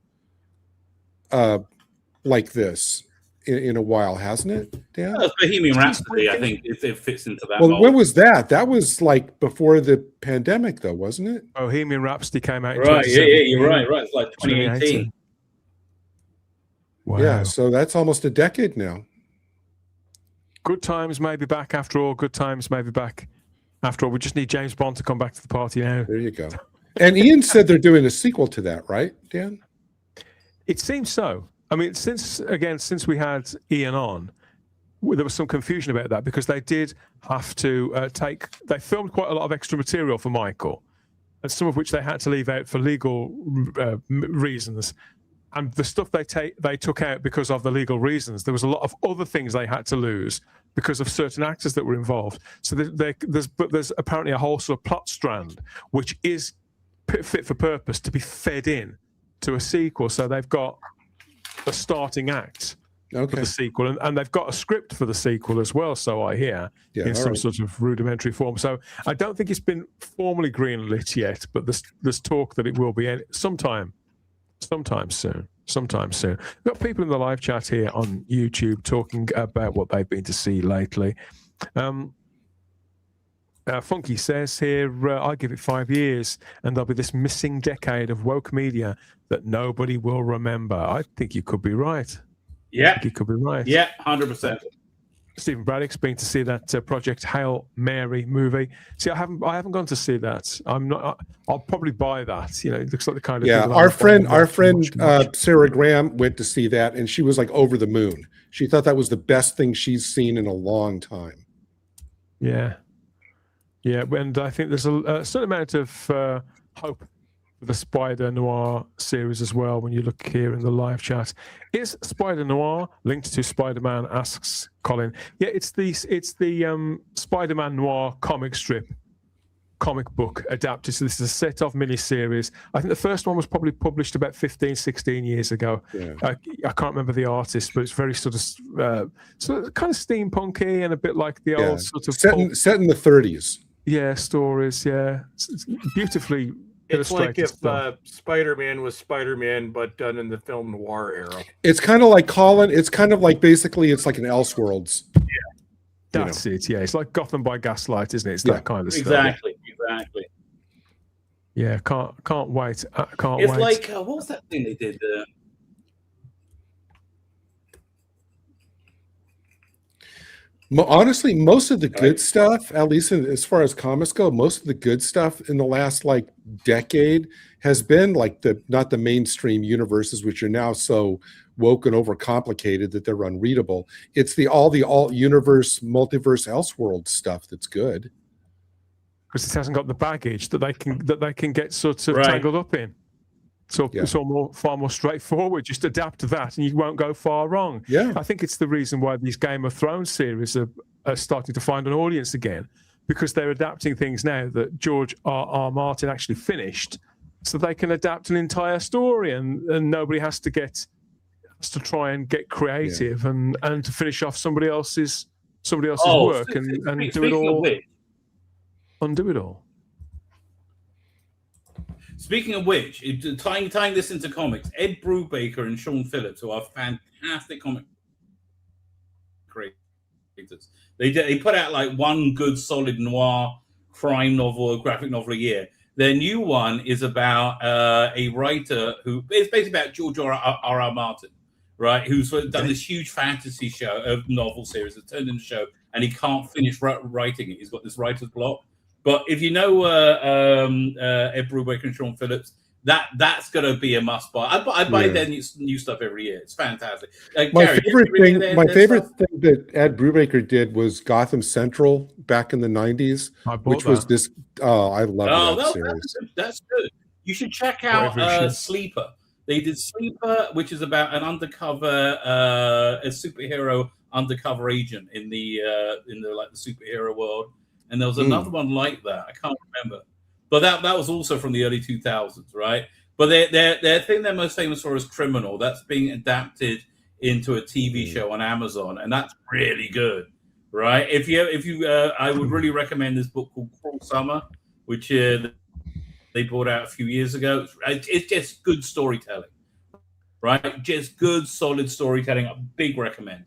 like this in a while, hasn't it, Dan? Bohemian Rhapsody, I think it fits into that. Well, when was that? That was like before the pandemic, though, wasn't it? Bohemian Rhapsody came out in Right, yeah, you're right. It's like 2018. Wow. Yeah, so that's almost a decade now. Good times may be back after all. Good times may be back after all. We just need James Bond to come back to the party now. There you go. And Ian said they're doing a sequel to that, right, Dan? It seems so. I mean, since we had Ian on, there was some confusion about that, because they did have to they filmed quite a lot of extra material for Michael, and some of which they had to leave out for legal reasons. And the stuff they took out because of the legal reasons, there was a lot of other things they had to lose because of certain actors that were involved. So there's apparently a whole sort of plot strand which is fit for purpose to be fed in to a sequel. So they've got a starting act for the sequel, and they've got a script for the sequel as well, so I hear, in some sort of rudimentary form. So I don't think it's been formally greenlit yet, but there's talk that it will be sometime soon. We've got people in the live chat here on YouTube talking about what they've been to see lately. Funky says here, I give it 5 years and there'll be this missing decade of woke media that nobody will remember. I think you could be right. Yeah. You could be right. Yeah, 100%. Stephen Braddock's been to see that Project Hail Mary movie. See, I haven't gone to see that. I'll probably buy that. It looks like the kind of thing. Our friend Sarah Graham went to see that, and she was like over the moon. She thought that was the best thing she's seen in a long time. Yeah, and I think there's a certain amount of hope for the Spider Noir series as well. When you look here in the live chat, is Spider Noir linked to Spider-Man? Asks Colin. Yeah, it's the Spider-Man Noir comic book adapted. So this is a set of miniseries. I think the first one was probably published about 15, 16 years ago. Yeah. I can't remember the artist, but it's very sort of kind of steampunky and a bit like the old sort of set in the 30s. Yeah, stories. Yeah, it's beautifully. It's like if Spider-Man was Spider-Man, but done in the film noir era. It's kind of like Colin. It's kind of like basically it's like an Elseworlds. Yeah, that's it. Yeah, it's like Gotham by Gaslight, isn't it? It's that kind of stuff. Exactly. Yeah, can't wait. Can't it's wait. like what was that thing they did? Honestly, most of the good stuff, at least as far as comics go, most of the good stuff in the last like decade has been like not the mainstream universes, which are now so woke and overcomplicated that they're unreadable. It's all the alt universe, multiverse, elseworld stuff that's good. Because it hasn't got the baggage that they can get sort of tangled up in. So it's all far more straightforward. Just adapt to that, and you won't go far wrong. Yeah, I think it's the reason why these Game of Thrones series are starting to find an audience again, because they're adapting things now that George R. Martin actually finished, so they can adapt an entire story, and nobody has to try and get creative and to finish off somebody else's work and do it all, undo it all. Speaking of which, tying this into comics, Ed Brubaker and Sean Phillips, who are fantastic comic creators, they put out like one good solid noir crime novel or graphic novel a year. Their new one is about a writer who is basically about George R. Martin, right? Who's done this huge fantasy show of novel series that turned into a show, and he can't finish writing it. He's got this writer's block. But if you know Ed Brubaker and Sean Phillips, that's going to be a must buy. I buy their new stuff every year. It's fantastic. My Gary, favorite thing that Ed Brubaker did was Gotham Central back in the 90s, which was this. Oh, I love that series. That's good. You should check out Sleeper. They did Sleeper, which is about an undercover, a superhero undercover agent in the like the superhero world. And there was another one like that. I can't remember, but that was also from the early 2000s, right? But their thing they're most famous for is Criminal. That's being adapted into a TV show on Amazon, and that's really good, right? If you, I would really recommend this book called Cruel Summer, which they brought out a few years ago. It's just good storytelling, right? Just good, solid storytelling. A big recommend.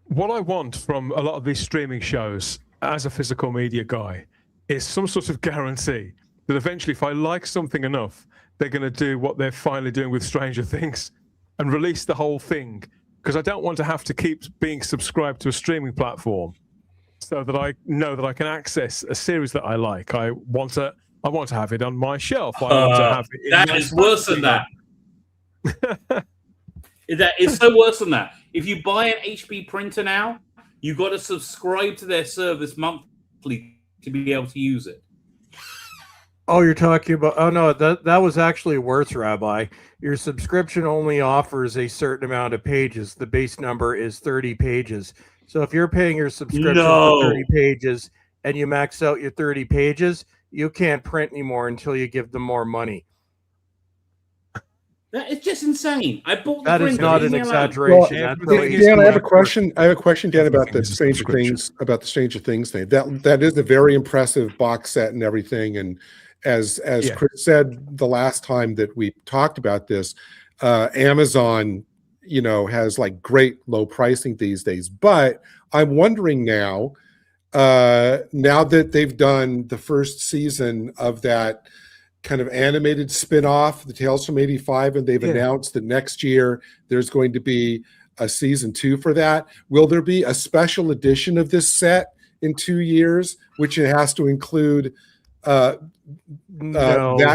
What I want from a lot of these streaming shows, as a physical media guy, is some sort of guarantee that eventually, if I like something enough, they're going to do what they're finally doing with Stranger Things and release the whole thing. Because I don't want to have to keep being subscribed to a streaming platform, so that I know that I can access a series that I like. I want to have it on my shelf. I want to have it. That is worse than that. It's so worse than that. If you buy an HP printer now, you've got to subscribe to their service monthly to be able to use it. Oh, you're talking about... Oh, no, that was actually worse, Rabbi. Your subscription only offers a certain amount of pages. The base number is 30 pages. So if you're paying your subscription for 30 pages and you max out your 30 pages, you can't print anymore until you give them more money. That is just insane. I bought the that printer. Is not an exaggeration. Well, Dan, I have a question. Dan, about the Stranger Things. About the Stranger Things thing. That is a very impressive box set and everything. And as Chris said the last time that we talked about this, Amazon, has like great low pricing these days. But I'm wondering now that they've done the first season of that kind of animated spin-off, the Tales from 85, and they've announced that next year there's going to be a season 2 for that. Will there be a special edition of this set in 2 years, which it has to include that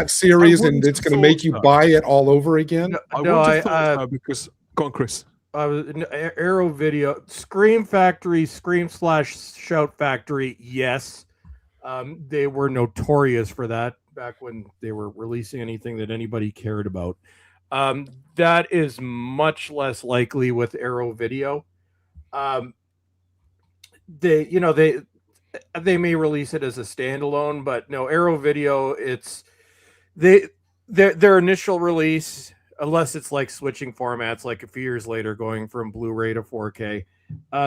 series, and it's going to make you buy it all over again? Because go on, Chris. Arrow Video, Scream Factory, Scream/Shout Factory, yes. They were notorious for that back when they were releasing anything that anybody cared about. That is much less likely with Arrow Video. They may release it as a standalone, but no, Arrow Video, it's their initial release, unless it's like switching formats, like a few years later going from Blu-ray to 4K,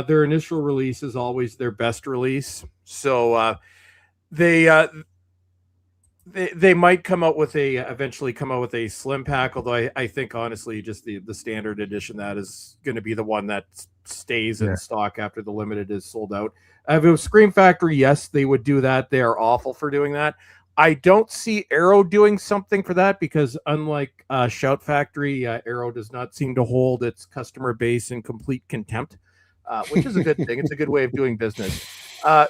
their initial release is always their best release. So they might eventually come out with a slim pack, although I think honestly just the standard edition, that is going to be the one that stays in stock after the limited is sold out. If it was Scream Factory, yes, they would do that. They are awful for doing that. I don't see Arrow doing something for that, because unlike Shout Factory, Arrow does not seem to hold its customer base in complete contempt. which is a good thing. It's a good way of doing business.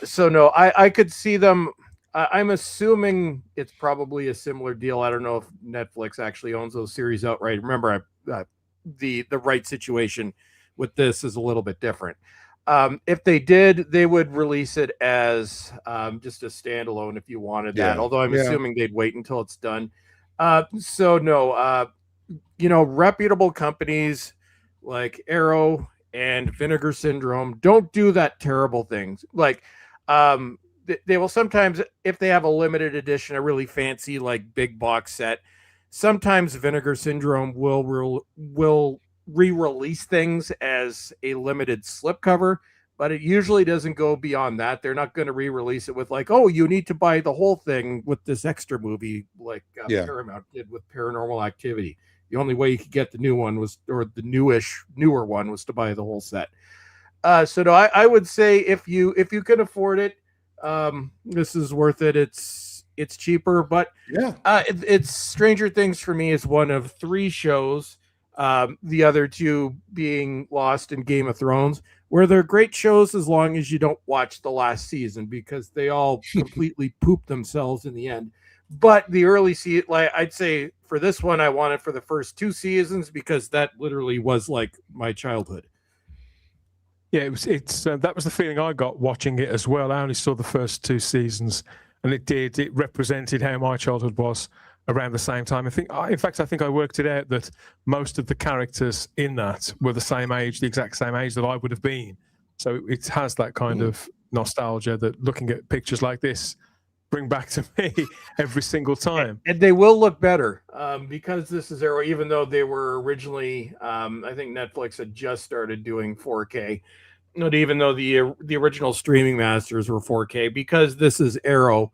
So no, I could see them. I'm assuming it's probably a similar deal. I don't know if Netflix actually owns those series outright. Remember, the right situation with this is a little bit different. If they did, they would release it as just a standalone if you wanted that. Although I'm assuming they'd wait until it's done. So no, reputable companies like Arrow and Vinegar Syndrome don't do that terrible things. Like, they will sometimes, if they have a limited edition, a really fancy like big box set, sometimes Vinegar Syndrome will re-release things as a limited slipcover, but it usually doesn't go beyond that. They're not going to re-release it with like, oh, you need to buy the whole thing with this extra movie like Paramount did with Paranormal Activity. The only way you could get the new one was, or the newer one was to buy the whole set. So no, I would say if you can afford it, this is worth it. It's cheaper, but it's Stranger Things for me is one of 3 shows. The other 2 being Lost and Game of Thrones, where they're great shows as long as you don't watch the last season, because they all completely poop themselves in the end. But the early season, like I'd say for this one, I want it for the first 2 seasons because that literally was like my childhood. Yeah, it's that was the feeling I got watching it as well. I only saw the first 2 seasons, and it represented how my childhood was around the same time. In fact, I think I worked it out that most of the characters in that were the same age, the exact same age that I would have been. So it has that kind of nostalgia that looking at pictures like this bring back to me every single time. And they will look better because this is Arrow, even though they were originally, I think Netflix had just started doing 4K. Not even though the original streaming masters were 4K, because this is Arrow.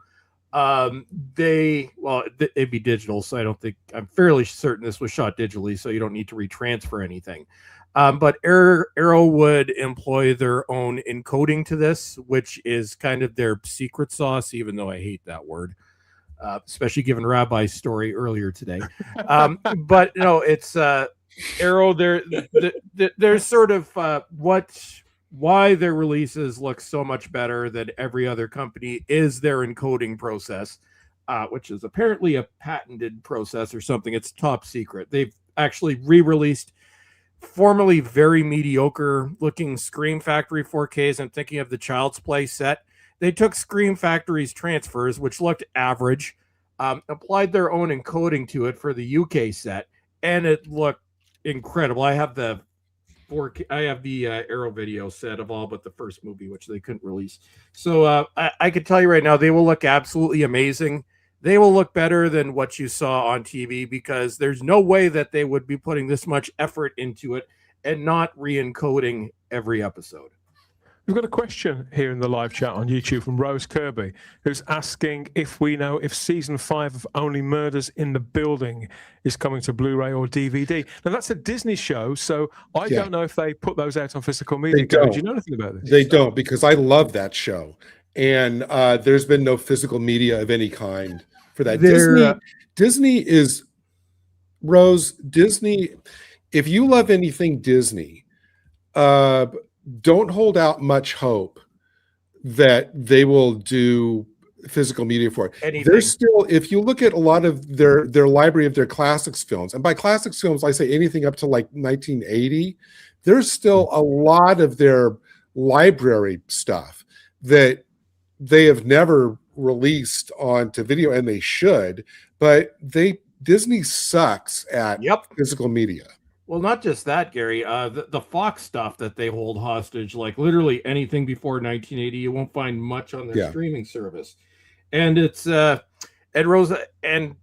It'd be digital, so I'm fairly certain this was shot digitally, so you don't need to retransfer anything. But Arrow would employ their own encoding to this, which is kind of their secret sauce, even though I hate that word, especially given Rabbi's story earlier today. But no, it's Arrow. They're sort of why their releases look so much better than every other company is their encoding process, which is apparently a patented process or something. It's top secret. They've actually re-released formerly very mediocre looking Scream Factory 4Ks. I'm thinking of the Child's Play set. They took Scream Factory's transfers, which looked average, applied their own encoding to it for the UK set, and it looked incredible. I have the Arrow video set of all but the first movie, which they couldn't release. So I can tell you right now, they will look absolutely amazing. They will look better than what you saw on TV, because there's no way that they would be putting this much effort into it and not re-encoding every episode. We've got a question here in the live chat on YouTube from Rose Kirby, who's asking if we know if season 5 of Only Murders in the Building is coming to Blu-ray or DVD. Now, that's a Disney show, so I don't know if they put those out on physical media. Do you know anything about this? They don't, because I love that show. And there's been no physical media of any kind for that. Disney is, Rose, Disney, if you love anything Disney, don't hold out much hope that they will do physical media for it. There's still, if you look at a lot of their library of their classics films, and by classics films I say anything up to like 1980, there's still a lot of their library stuff that they have never released onto video, and they should, but Disney sucks at physical media. Well, not just that, Gary. The Fox stuff that they hold hostage, like literally anything before 1980, you won't find much on their streaming service. And it's Rose, the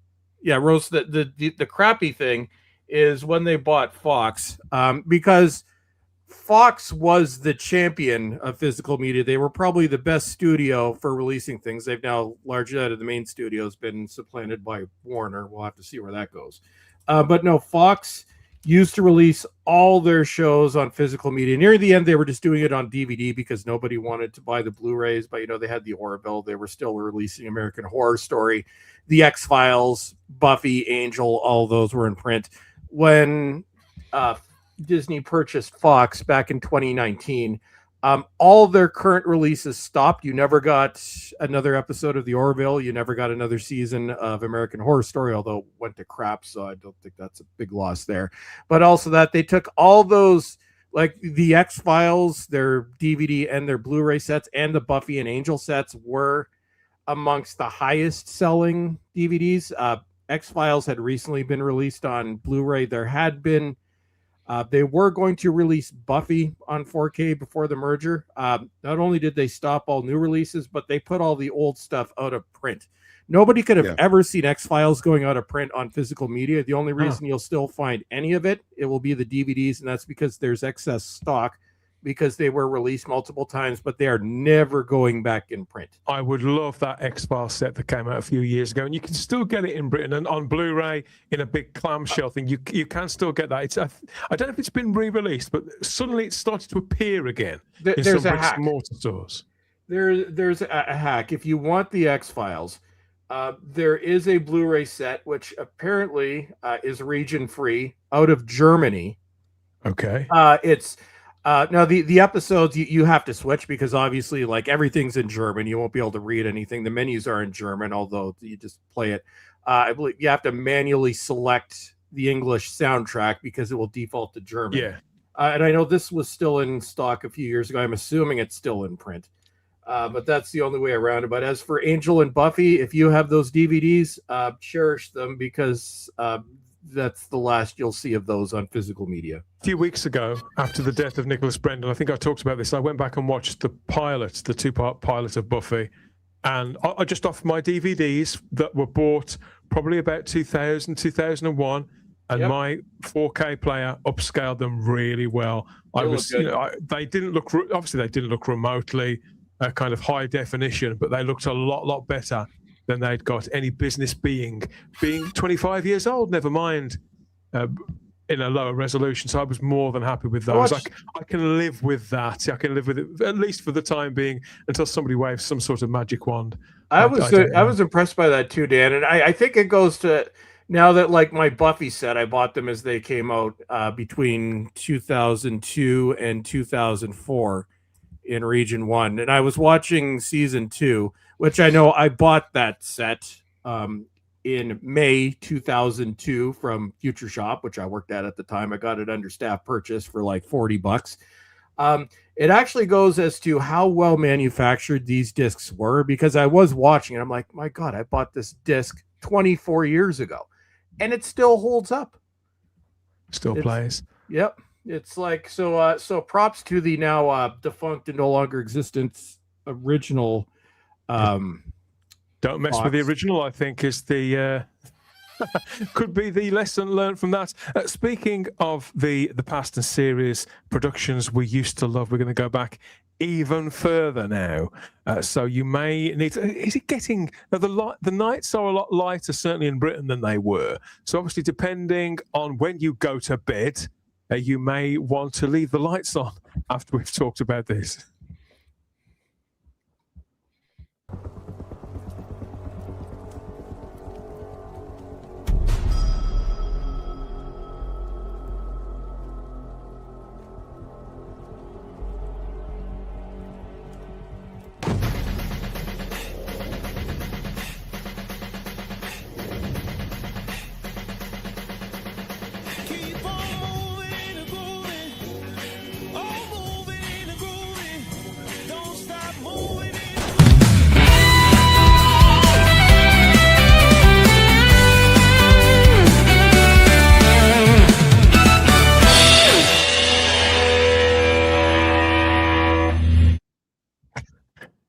crappy thing is when they bought Fox, because Fox was the champion of physical media. They were probably the best studio for releasing things. They've now largely out of the main studio has been supplanted by Warner. We'll have to see where that goes. But no, Fox used to release all their shows on physical media. Near the end, they were just doing it on DVD because nobody wanted to buy the Blu-rays. But, they had the Orville. They were still releasing American Horror Story, The X-Files, Buffy, Angel. All those were in print. When Disney purchased Fox back in 2019, all their current releases stopped. You never got another episode of The Orville. You never got another season of American Horror Story, although it went to crap, so I don't think that's a big loss there. But also that they took all those, like the X-Files, their DVD and their Blu-ray sets, and the Buffy and Angel sets were amongst the highest selling DVDs. X-Files had recently been released on Blu-ray. There had been they were going to release Buffy on 4K before the merger. Not only did they stop all new releases, but they put all the old stuff out of print. Nobody could have ever seen X-Files going out of print on physical media. The only reason you'll still find any of it, it will be the DVDs, and that's because there's excess stock because they were released multiple times, but they are never going back in print. I would love that X-Files set that came out a few years ago, and you can still get it in Britain and on Blu-ray in a big clamshell thing. You can still get that. It's I don't know if it's been re-released, but suddenly it started to appear again in There's some a bricks hack. and mortar stores. There's a hack. If you want the X-Files, there is a Blu-ray set which apparently is region-free out of Germany. Okay. It's now the episodes you have to switch because obviously like everything's in German. You won't be able to read anything. The menus are in German, although you just play it. I believe you have to manually select the English soundtrack because it will default to German. Yeah. And I know this was still in stock a few years ago. I'm assuming it's still in print. But that's the only way around it. But as for Angel and Buffy, if you have those DVDs, cherish them because that's the last you'll see of those on physical media. A few weeks ago, after the death of Nicholas Brendel, I think I talked about this. I went back and watched the pilot, the 2-part pilot of Buffy, and I just off my DVDs that were bought probably about 2000, 2001, and my 4K player upscaled them really well. They didn't look, obviously they didn't look remotely kind of high definition, but they looked a lot better than they'd got any business being 25 years old, never mind in a lower resolution. So I was more than happy with those. I can live with that. I can live with it, at least for the time being, until somebody waves some sort of magic wand. I was impressed by that too, Dan. And I think it goes to now that like my Buffy set, I bought them as they came out between 2002 and 2004 in Region 1. And I was watching season 2, which I know I bought that set in May 2002 from Future Shop, which I worked at the time. I got it under staff purchase for like $40. It actually goes as to how well manufactured these discs were, because I was watching and I'm like, my God, I bought this disc 24 years ago and it still holds up. Still plays. Yep. It's like, so props to the now defunct and no longer existent original. Don't mess with the original, I think, is the could be the lesson learned from that. Speaking of the past and series productions we used to love, we're going to go back even further now. So you may need to, is it getting the nights are a lot lighter, certainly in Britain, than they were. So obviously, depending on when you go to bed, you may want to leave the lights on after we've talked about this.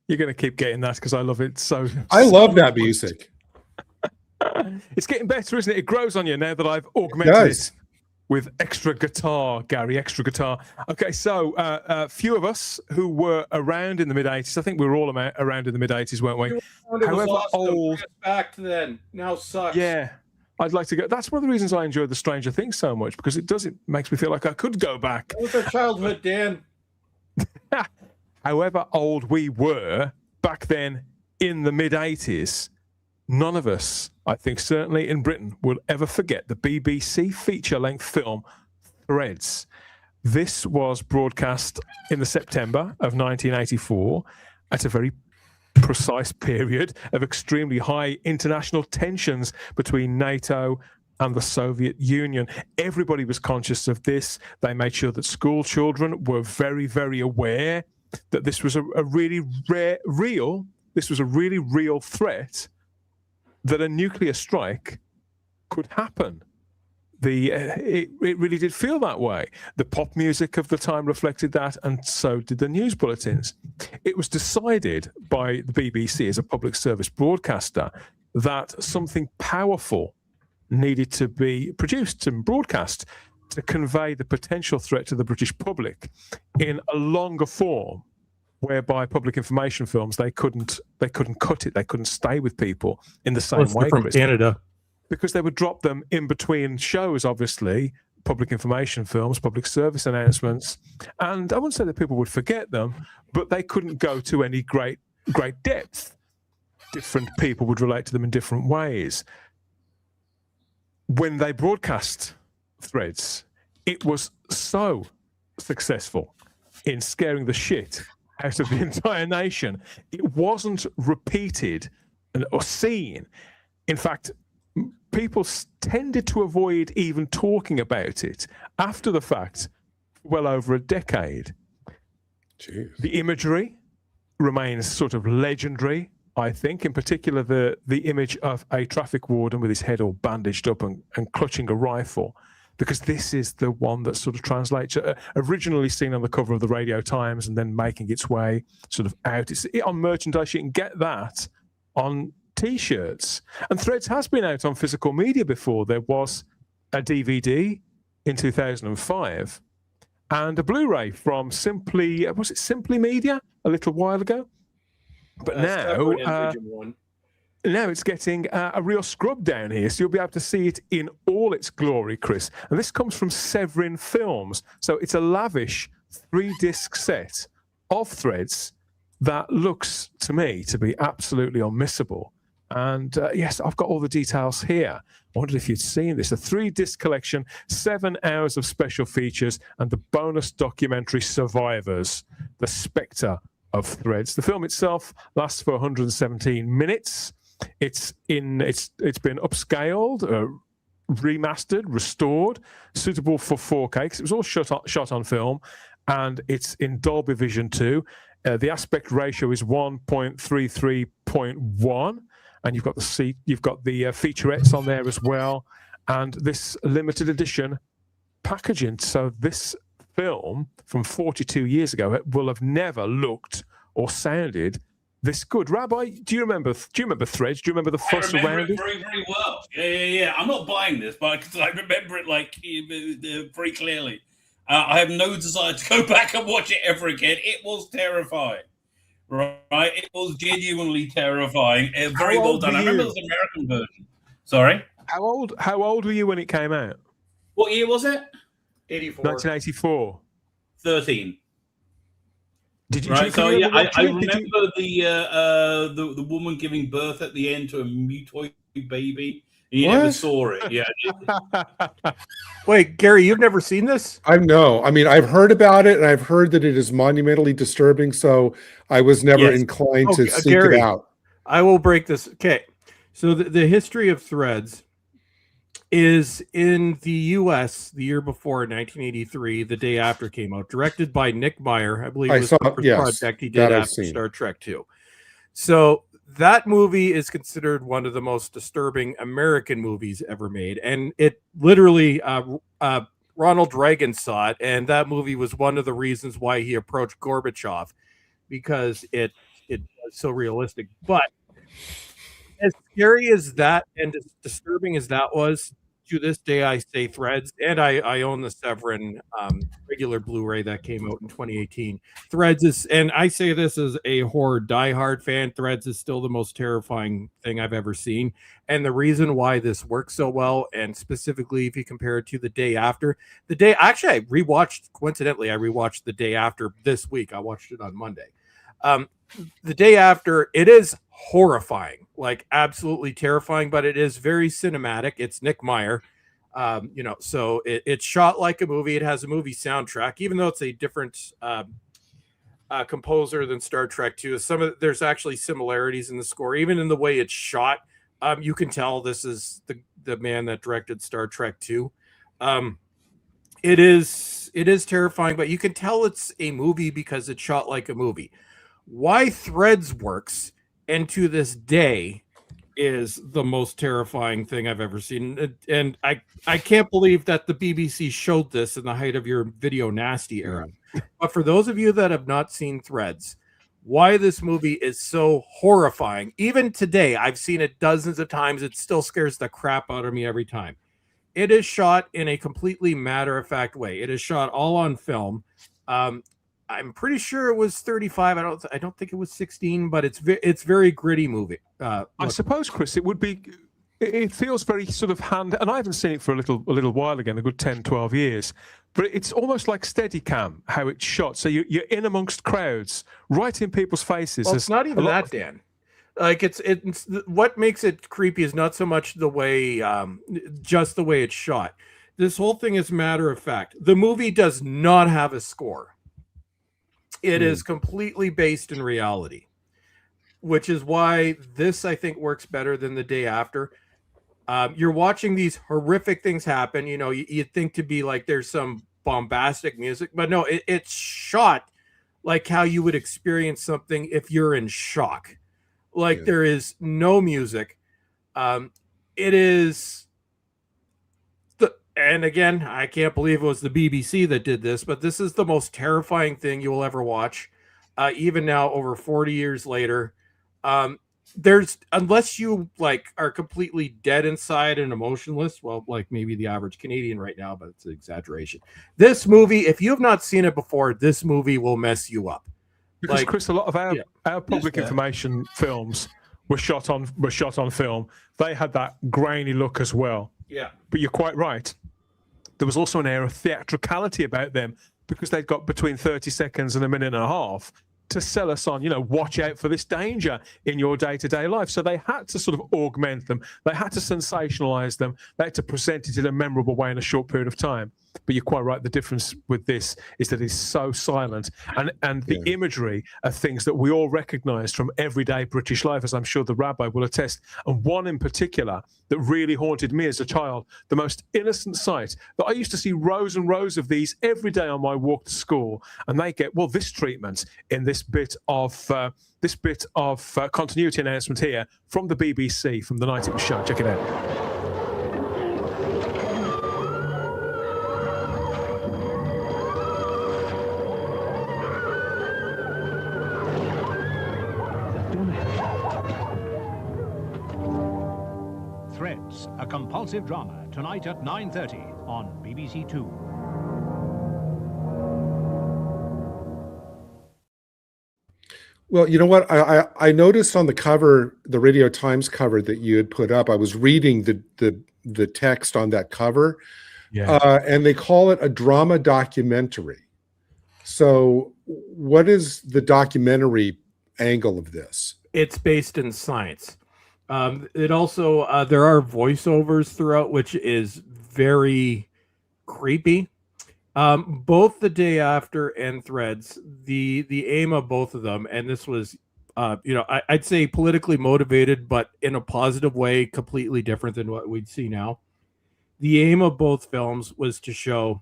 You're going to keep getting that because I love it so. I love that music. It's getting better, isn't it? It grows on you now that I've augmented it with extra guitar, Gary, extra guitar. Okay, so a few of us who were around in the mid-'80s, I think we were all around in the mid-'80s, weren't we? However old. Back to then. Now sucks. Yeah. I'd like to go. That's one of the reasons I enjoy the Stranger Things so much, because it makes me feel like I could go back. That was our childhood, Dan. However old we were back then in the mid-'80s, none of us, I think certainly in Britain, will ever forget the BBC feature-length film Threads. This was broadcast in the September of 1984 at a very precise period of extremely high international tensions between NATO and the Soviet Union. Everybody was conscious of this. They made sure that school children were very, very aware that this was a really real threat, that a nuclear strike could happen. It really did feel that way. The pop music of the time reflected that, and so did the news bulletins. It was decided by the BBC as a public service broadcaster that something powerful needed to be produced and broadcast to convey the potential threat to the British public in a longer form, whereby public information films, they couldn't cut it, they couldn't stay with people in the same way. From Canada. Because they would drop them in between shows, obviously, public information films, public service announcements. And I wouldn't say that people would forget them, but they couldn't go to any great depth. Different people would relate to them in different ways. When they broadcast Threads, it was so successful in scaring the shit out of the entire nation. It wasn't repeated or seen. In fact, people tended to avoid even talking about it after the fact for well over a decade. Jeez. The imagery remains sort of legendary, I think, in particular the image of a traffic warden with his head all bandaged up and clutching a rifle, because this is the one that sort of translates, originally seen on the cover of the Radio Times and then making its way sort of out. It's on merchandise. You can get that on T-shirts. And Threads has been out on physical media before. There was a DVD in 2005 and a Blu-ray from Simply Media a little while ago. But now it's getting a real scrub down here, so you'll be able to see it in all its glory, Chris. And this comes from Severin Films. So it's a lavish 3-disc set of Threads that looks to me to be absolutely unmissable. And yes, I've got all the details here. I wondered if you'd seen this. A 3-disc collection, 7 hours of special features, and the bonus documentary Survivors, the Spectre of Threads. The film itself lasts for 117 minutes. It's been upscaled, remastered, restored, suitable for 4K, because it was all shot on film, and it's in Dolby Vision 2. The aspect ratio is 1.33.1. And you've got the featurettes on there as well, and this limited edition packaging. So this film from 42 years ago will have never looked or sounded this good. Rabbi, do you remember Threads? Do you remember the fuss around it? Very, very well. Yeah. I'm not buying this, but I remember it like very clearly. I have no desire to go back and watch it ever again. It was terrifying. Right, it was genuinely terrifying. Very well done. I remember it was the American version. Sorry, how old were you when it came out? What year was it? 1984. 13. Did you? Right. So yeah, I remember the woman giving birth at the end to a mutoid baby. You never saw it. Yeah. Wait, Gary, you've never seen this? I mean, I've heard about it, and I've heard that it is monumentally disturbing. So I was never inclined to seek Gary, it out. I will break this. Okay, so the history of Threads is in the U.S. the year before, 1983, the day after came out, directed by Nick Meyer. I believe it was the first project he did after Star Trek 2. So that movie is considered one of the most disturbing American movies ever made. And it literally, Ronald Reagan saw it, and that movie was one of the reasons why he approached Gorbachev, because it was so realistic. But as scary as that and as disturbing as that was, to this day I say Threads, and I own the Severin regular Blu-ray that came out in 2018. Threads is, and I say this as a horror diehard fan, Threads is still the most terrifying thing I've ever seen. And the reason why this works so well, and specifically if you compare it to the day after, I rewatched the day after this week. I watched it on Monday. The day after, it is horrifying, like absolutely terrifying, but it is very cinematic. It's Nick Meyer. So it's shot like a movie. It has a movie soundtrack, even though it's a different composer than Star Trek 2. There's actually similarities in the score, even in the way it's shot. You can tell this is the man that directed Star Trek 2. It is terrifying, but you can tell it's a movie because it's shot like a movie. Why Threads works, and to this day is the most terrifying thing I've ever seen. And I can't believe that the BBC showed this in the height of your video nasty era. But for those of you that have not seen Threads, why this movie is so horrifying, even today, I've seen it dozens of times. It still scares the crap out of me every time. It is shot in a completely matter-of-fact way. It is shot all on film. I'm pretty sure it was 35. I don't think it was 16, but it's very gritty movie. I suppose, Chris, it would be. It feels very sort of and I haven't seen it for a little while again, a good 10, 12 years. But it's almost like Steadicam, how it's shot. So you're in amongst crowds, right in people's faces. Well, it's not even that, Dan. Like it's what makes it creepy is not so much the way, just the way it's shot. This whole thing is matter of fact. The movie does not have a score. It is completely based in reality, which is why this, I think, works better than The Day After. You're watching these horrific things happen. You know, you'd think to be like there's some bombastic music, but no, it's shot like how you would experience something if you're in shock. Like there is no music. It is. And again, I can't believe it was the BBC that did this, but this is the most terrifying thing you will ever watch. Even now, over 40 years later, unless you like are completely dead inside and emotionless, well, like maybe the average Canadian right now, but it's an exaggeration. This movie, if you have not seen it before, this movie will mess you up. Because Chris, a lot of our public information films were shot on film. They had that grainy look as well. Yeah, but you're quite right. There was also an air of theatricality about them because they'd got between 30 seconds and a minute and a half to sell us on, watch out for this danger in your day-to-day life. So they had to sort of augment them. They had to sensationalize them. They had to present it in a memorable way in a short period of time. But you're quite right. The difference with this is that it's so silent. And the imagery of things that we all recognize from everyday British life, as I'm sure the rabbi will attest. And one in particular that really haunted me as a child, the most innocent sight that I used to see rows and rows of these every day on my walk to school. And they get, this treatment in this bit of continuity announcement here from the BBC from the night it was shown. Check it out. Threads, a compulsive drama, tonight at 9:30 on BBC Two. Well, you know what? I noticed on the cover, the Radio Times cover that you had put up, I was reading the text on that cover, and they call it a drama documentary. So what is the documentary angle of this? It's based in science. It also, there are voiceovers throughout, which is very creepy. Both The Day After and Threads, the aim of both of them, and this was, I'd say politically motivated, but in a positive way, completely different than what we'd see now. The aim of both films was to show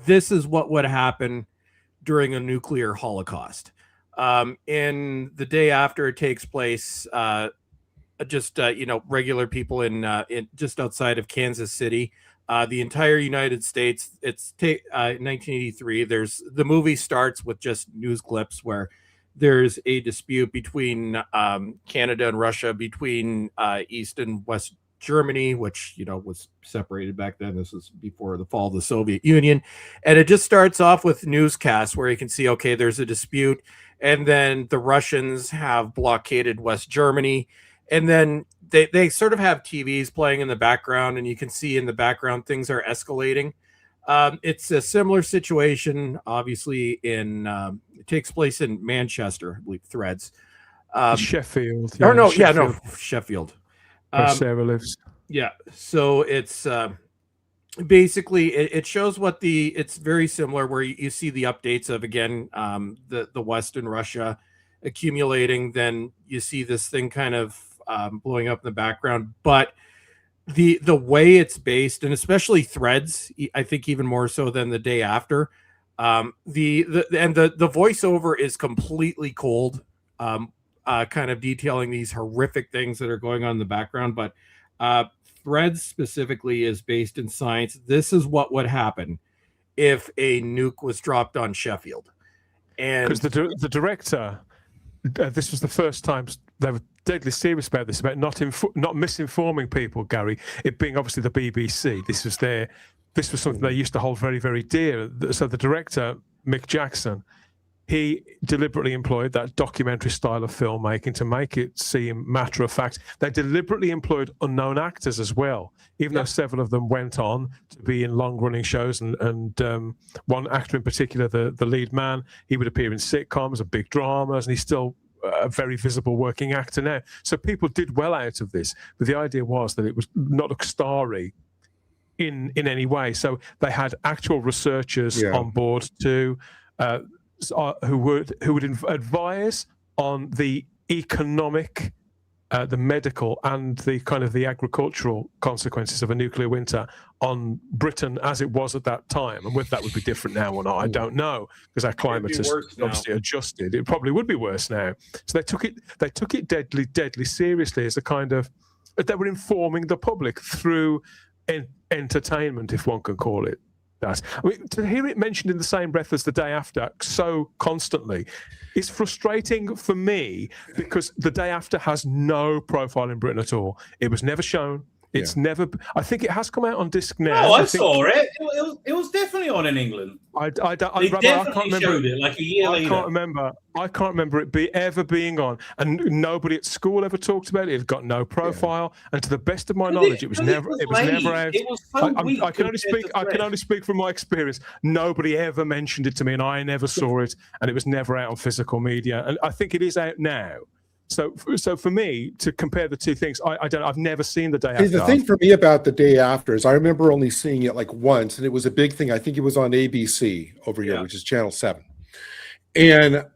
this is what would happen during a nuclear holocaust. In The Day After, it takes place, regular people in just outside of Kansas City. The entire United States, it's 1983. The movie starts with just news clips where there's a dispute between Canada and Russia, between East and West Germany, which was separated back then. This was before the fall of the Soviet Union, and it just starts off with newscasts where you can see, okay, there's a dispute, and then the Russians have blockaded West Germany. And then they sort of have TVs playing in the background, and you can see in the background things are escalating. It's a similar situation, obviously, it takes place in Manchester, I believe, Threads. Sheffield. Sheffield. Where Sarah lives. Yeah, so it's basically it shows what it's very similar where you see the updates of, again, the West and Russia accumulating. Then you see this thing kind of blowing up in the background, but the way it's based, and especially Threads, I think even more so than the day after, the voiceover is completely cold, kind of detailing these horrific things that are going on in the background. But Threads specifically is based in science. This is what would happen if a nuke was dropped on Sheffield. And because the director, this was the first time they were deadly serious about this, about not misinforming people, Gary. It being obviously the BBC. This was something they used to hold very, very dear. So the director, Mick Jackson, he deliberately employed that documentary style of filmmaking to make it seem matter of fact. They deliberately employed unknown actors as well, even though several of them went on to be in long-running shows. And one actor in particular, the lead man, he would appear in sitcoms and big dramas, and he's still a very visible working actor now. So people did well out of this, but the idea was that it was not look starry in any way. So they had actual researchers on board too. Who would advise on the economic, the medical, and the kind of the agricultural consequences of a nuclear winter on Britain as it was at that time. And whether that would be different now or not, I don't know, because our climate has obviously adjusted. It probably would be worse now. So they took it deadly seriously as a kind of, they were informing the public through entertainment, if one can call it that. I mean, to hear it mentioned in the same breath as the day after so constantly is frustrating for me, because the day after has no profile in Britain at all. It was never shown. It's never. I think it has come out on disc now. Oh, I saw it. It was definitely on in England. I definitely showed it like a year later. I can't remember it ever being on, and nobody at school ever talked about it. It got no profile, and to the best of my knowledge, it was never out. It was so weak. I can only speak from my experience. Nobody ever mentioned it to me, and I never saw it, and it was never out on physical media. And I think it is out now. So for me to compare the two things, I've never seen the day after. The thing for me about the day after is I remember only seeing it like once, and it was a big thing. I think it was on ABC over here, which is Channel 7. And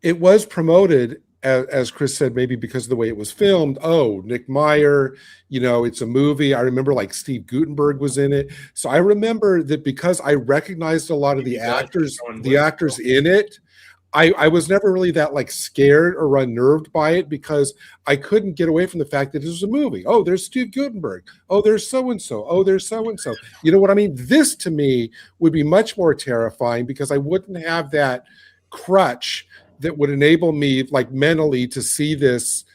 it was promoted, as Chris said, maybe because of the way it was filmed. Oh, Nick Meyer, it's a movie. I remember like Steve Guttenberg was in it. So I remember that because I recognized a lot of the actors in it, I was never really that like scared or unnerved by it, because I couldn't get away from the fact that this was a movie. Oh, there's Steve Guttenberg. Oh, there's so-and-so. Oh, there's so-and-so. You know what I mean? This to me would be much more terrifying, because I wouldn't have that crutch that would enable me like mentally to see this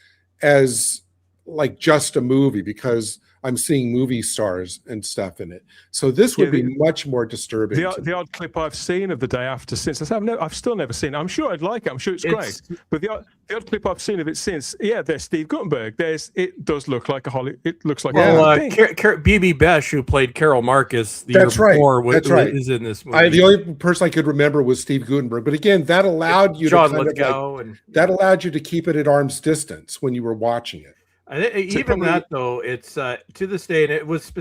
as like just a movie, because I'm seeing movie stars and stuff in it. So this would be much more disturbing. The odd clip I've seen of the day after since, I've still never seen it. I'm sure I'd like it. I'm sure it's great. But the odd clip I've seen of it since, there's Steve Guttenberg. It does look like it looks like BB Besh, who played Carol Marcus the year before, is in this movie. The only person I could remember was Steve Guttenberg. But again, that allowed you that allowed you to keep it at arm's distance when you were watching it. Even that though, it's to this day, and it was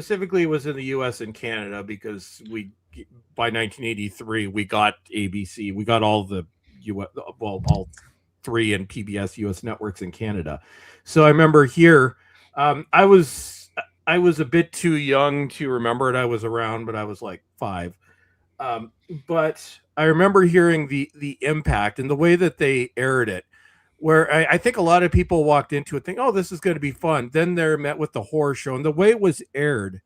in the U.S. and Canada, because by 1983 we got ABC, we got all the all 3 and PBS U.S. networks in Canada. So I remember here, I was a bit too young to remember it. I was around, but I was like 5. But I remember hearing the impact and the way that they aired it, where I think a lot of people walked into it thinking, oh, this is going to be fun. Then they're met with the horror show. And the way it was aired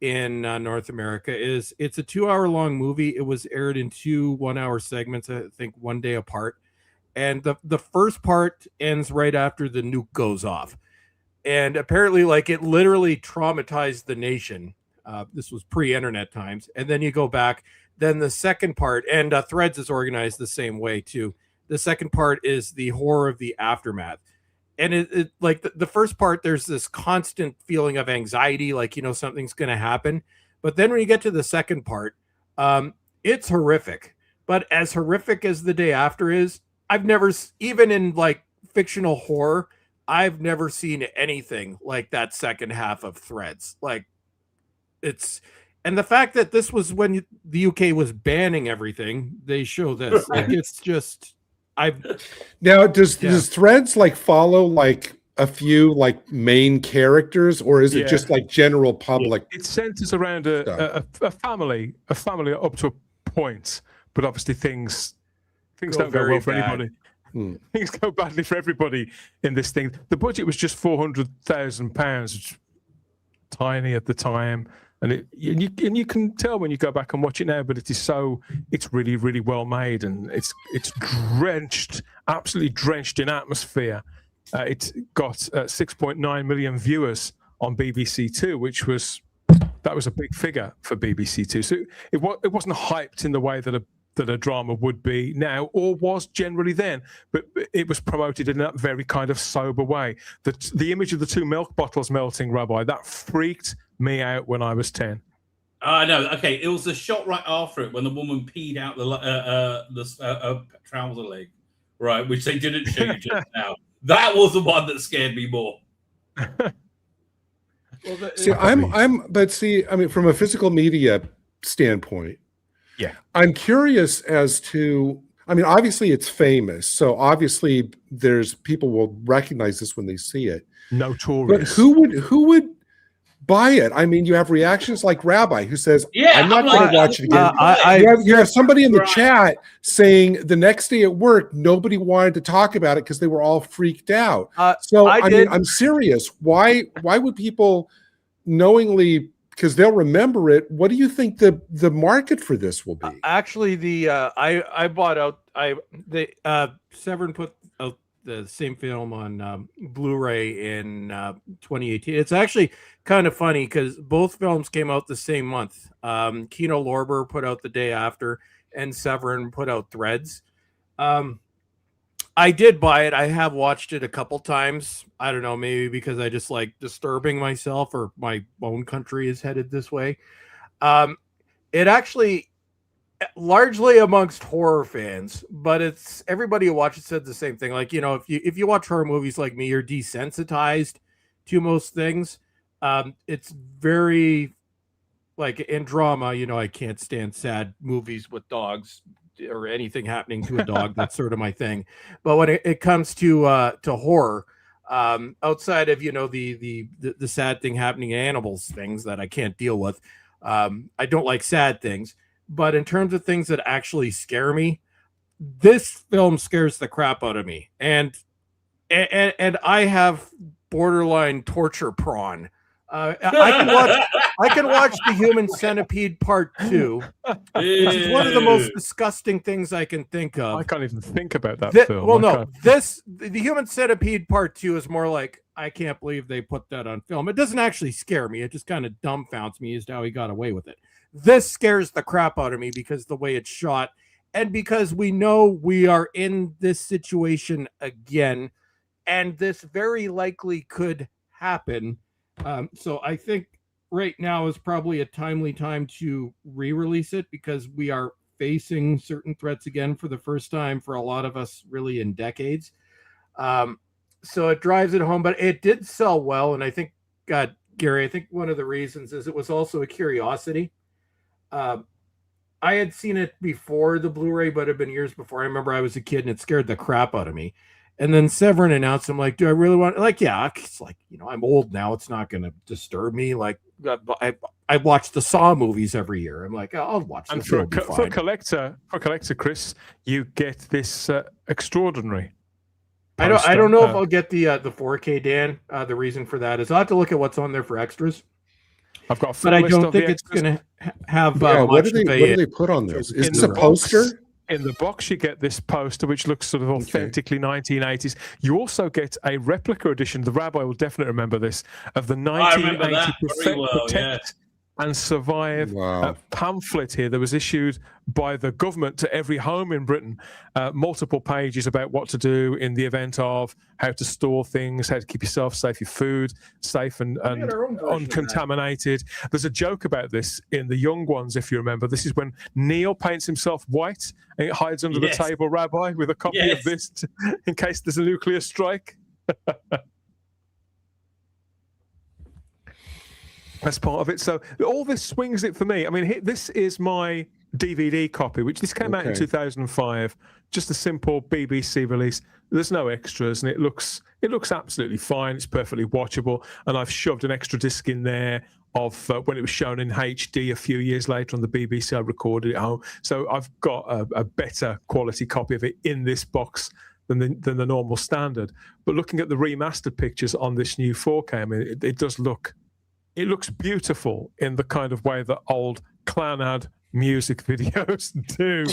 in North America is it's a 2-hour-long movie. It was aired in 2 one-hour segments, I think 1 day apart. And the first part ends right after the nuke goes off. And apparently, like, it literally traumatized the nation. This was pre-internet times. And then you go back. Then the second part, and Threads is organized the same way too. The second part is the horror of the aftermath. And it like the first part, there's this constant feeling of anxiety, like, something's going to happen. But then when you get to the second part, it's horrific. But as horrific as the day after is, I've never, even in like fictional horror, I've never seen anything like that second half of Threads. Like, it's And the fact that this was when the UK was banning everything, they show this. Like, it's just, Now, does Threads like follow like a few like main characters, or is it just like general public? It centers around a family up to a point, but obviously things don't go well for anybody. Things go badly for everybody in this thing. The budget was just £400,000, which was tiny at the time. And you can tell when you go back and watch it now, but it's really, really well made, and it's absolutely drenched in atmosphere. It got 6.9 million viewers on BBC Two, that was a big figure for BBC Two. So it wasn't hyped in the way that a drama would be now, or was generally then, but it was promoted in that very kind of sober way. The image of the two milk bottles melting, Rabbi, that freaked me out when I was 10. No, okay. It was the shot right after it when the woman peed out the trouser leg, right? Which they didn't show you just now. That was the one that scared me more. From a physical media standpoint, I'm curious as to. I mean, obviously it's famous, so obviously there's people will recognize this when they see it. Notorious. But who would buy it? I mean, you have reactions like Rabbi who says, I'm not going to watch it again. You have somebody in the chat saying the next day at work, nobody wanted to talk about it because they were all freaked out. I'm serious. Why would people knowingly, because they'll remember it, what do you think the market for this will be? Actually, I bought out, Severin put out the same film on Blu-ray in 2018. It's actually kind of funny because both films came out the same month. Kino Lorber put out the day after, and Severin put out Threads. I did buy it. I have watched it a couple times. I don't know, maybe because I just like disturbing myself, or my own country is headed this way. It actually, largely amongst horror fans, but it's everybody who watches said the same thing. Like, if you watch horror movies like me, you're desensitized to most things. It's very like in drama, I can't stand sad movies with dogs or anything happening to a dog. That's sort of my thing. But when it comes to horror, outside of the sad thing happening in animals, things that I can't deal with, I don't like sad things. But in terms of things that actually scare me, this film scares the crap out of me. And I have borderline torture prawn. I can watch The Human Centipede Part 2, which is one of the most disgusting things I can think of. I can't even think about that film. Well, no, The Human Centipede Part 2 is more like, I can't believe they put that on film. It doesn't actually scare me. It just kind of dumbfounds me as to how he got away with it. This scares the crap out of me because the way it's shot, and because we know we are in this situation again, and this very likely could happen. So I think right now is probably a timely time to re-release it, because we are facing certain threats again for the first time for a lot of us really in decades. So it drives it home, but it did sell well. And I think, Gary, I think one of the reasons is it was also a curiosity. I had seen it before the Blu-ray, but it had been years before. I remember I was a kid and it scared the crap out of me. And then Severin announced, I'm like, do I really want, like, yeah, it's like, I'm old now. It's not going to disturb me. Like, I watch the Saw movies every year. I'm like, I'll watch this. And for a collector, Chris, you get this extraordinary poster. I don't know if I'll get the 4K, Dan. The reason for that is I'll have to look at what's on there for extras. I've got a full but I list don't of think the it's going to have what do they put on this? Is this a poster? In the box, you get this poster, which looks sort of authentically 1980s. You also get a replica edition. The Rabbi will definitely remember this, of the 1980 Protect and Survive pamphlet here that was issued by the government to every home in Britain. Multiple pages about what to do in the event of, how to store things, how to keep yourself safe, your food safe and uncontaminated. There's a joke about this in The Young Ones, if you remember. This is when Neil paints himself white and it hides under the table, Rabbi, with a copy of this in case there's a nuclear strike. as part of it. So all this swings it for me. I mean, this is my DVD copy, which this came out in 2005. Just a simple BBC release. There's no extras, and it looks absolutely fine. It's perfectly watchable, and I've shoved an extra disc in there of when it was shown in HD a few years later on the BBC. I recorded it at home, so I've got a better quality copy of it in this box than the normal standard. But looking at the remastered pictures on this new 4K, I mean, it does look. It looks beautiful in the kind of way that old Clanad music videos do,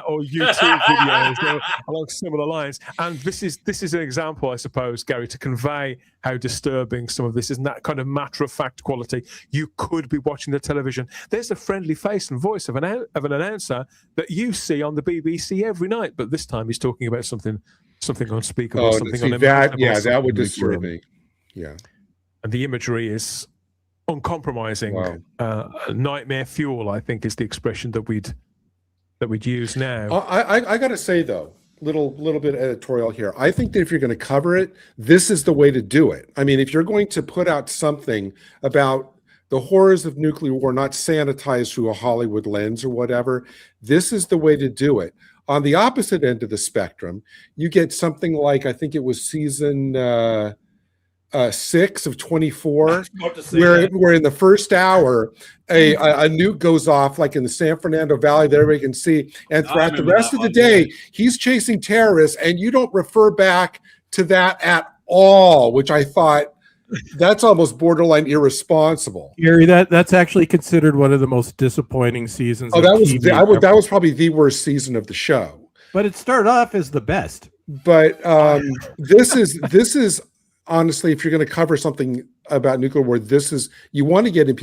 or YouTube videos along similar lines. And this is an example, I suppose, Gary, to convey how disturbing some of this is, and that kind of matter-of-fact quality. You could be watching the television. There's a friendly face and voice of an announcer that you see on the BBC every night, but this time he's talking about something unspeakable, something unimaginable. That would disturb me. Yeah, and the imagery is uncompromising. Nightmare fuel, I think, is the expression that we'd use now. I gotta say though, little bit editorial here. I think that if you're going to cover it, this is the way to do it. I mean, if you're going to put out something about the horrors of nuclear war, not sanitized through a Hollywood lens or whatever, this is the way to do it. On the opposite end of the spectrum, you get something like, I think it was season 6 of 24, where in the first hour a nuke goes off, like in the San Fernando Valley that everybody can see, and throughout the rest of the day he's chasing terrorists, and you don't refer back to that at all, which I thought that's almost borderline irresponsible. Gary, that's actually considered one of the most disappointing seasons. Oh, that was probably the worst season of the show. But it started off as the best. But this is honestly, if you're going to cover something about nuclear war, you want to get in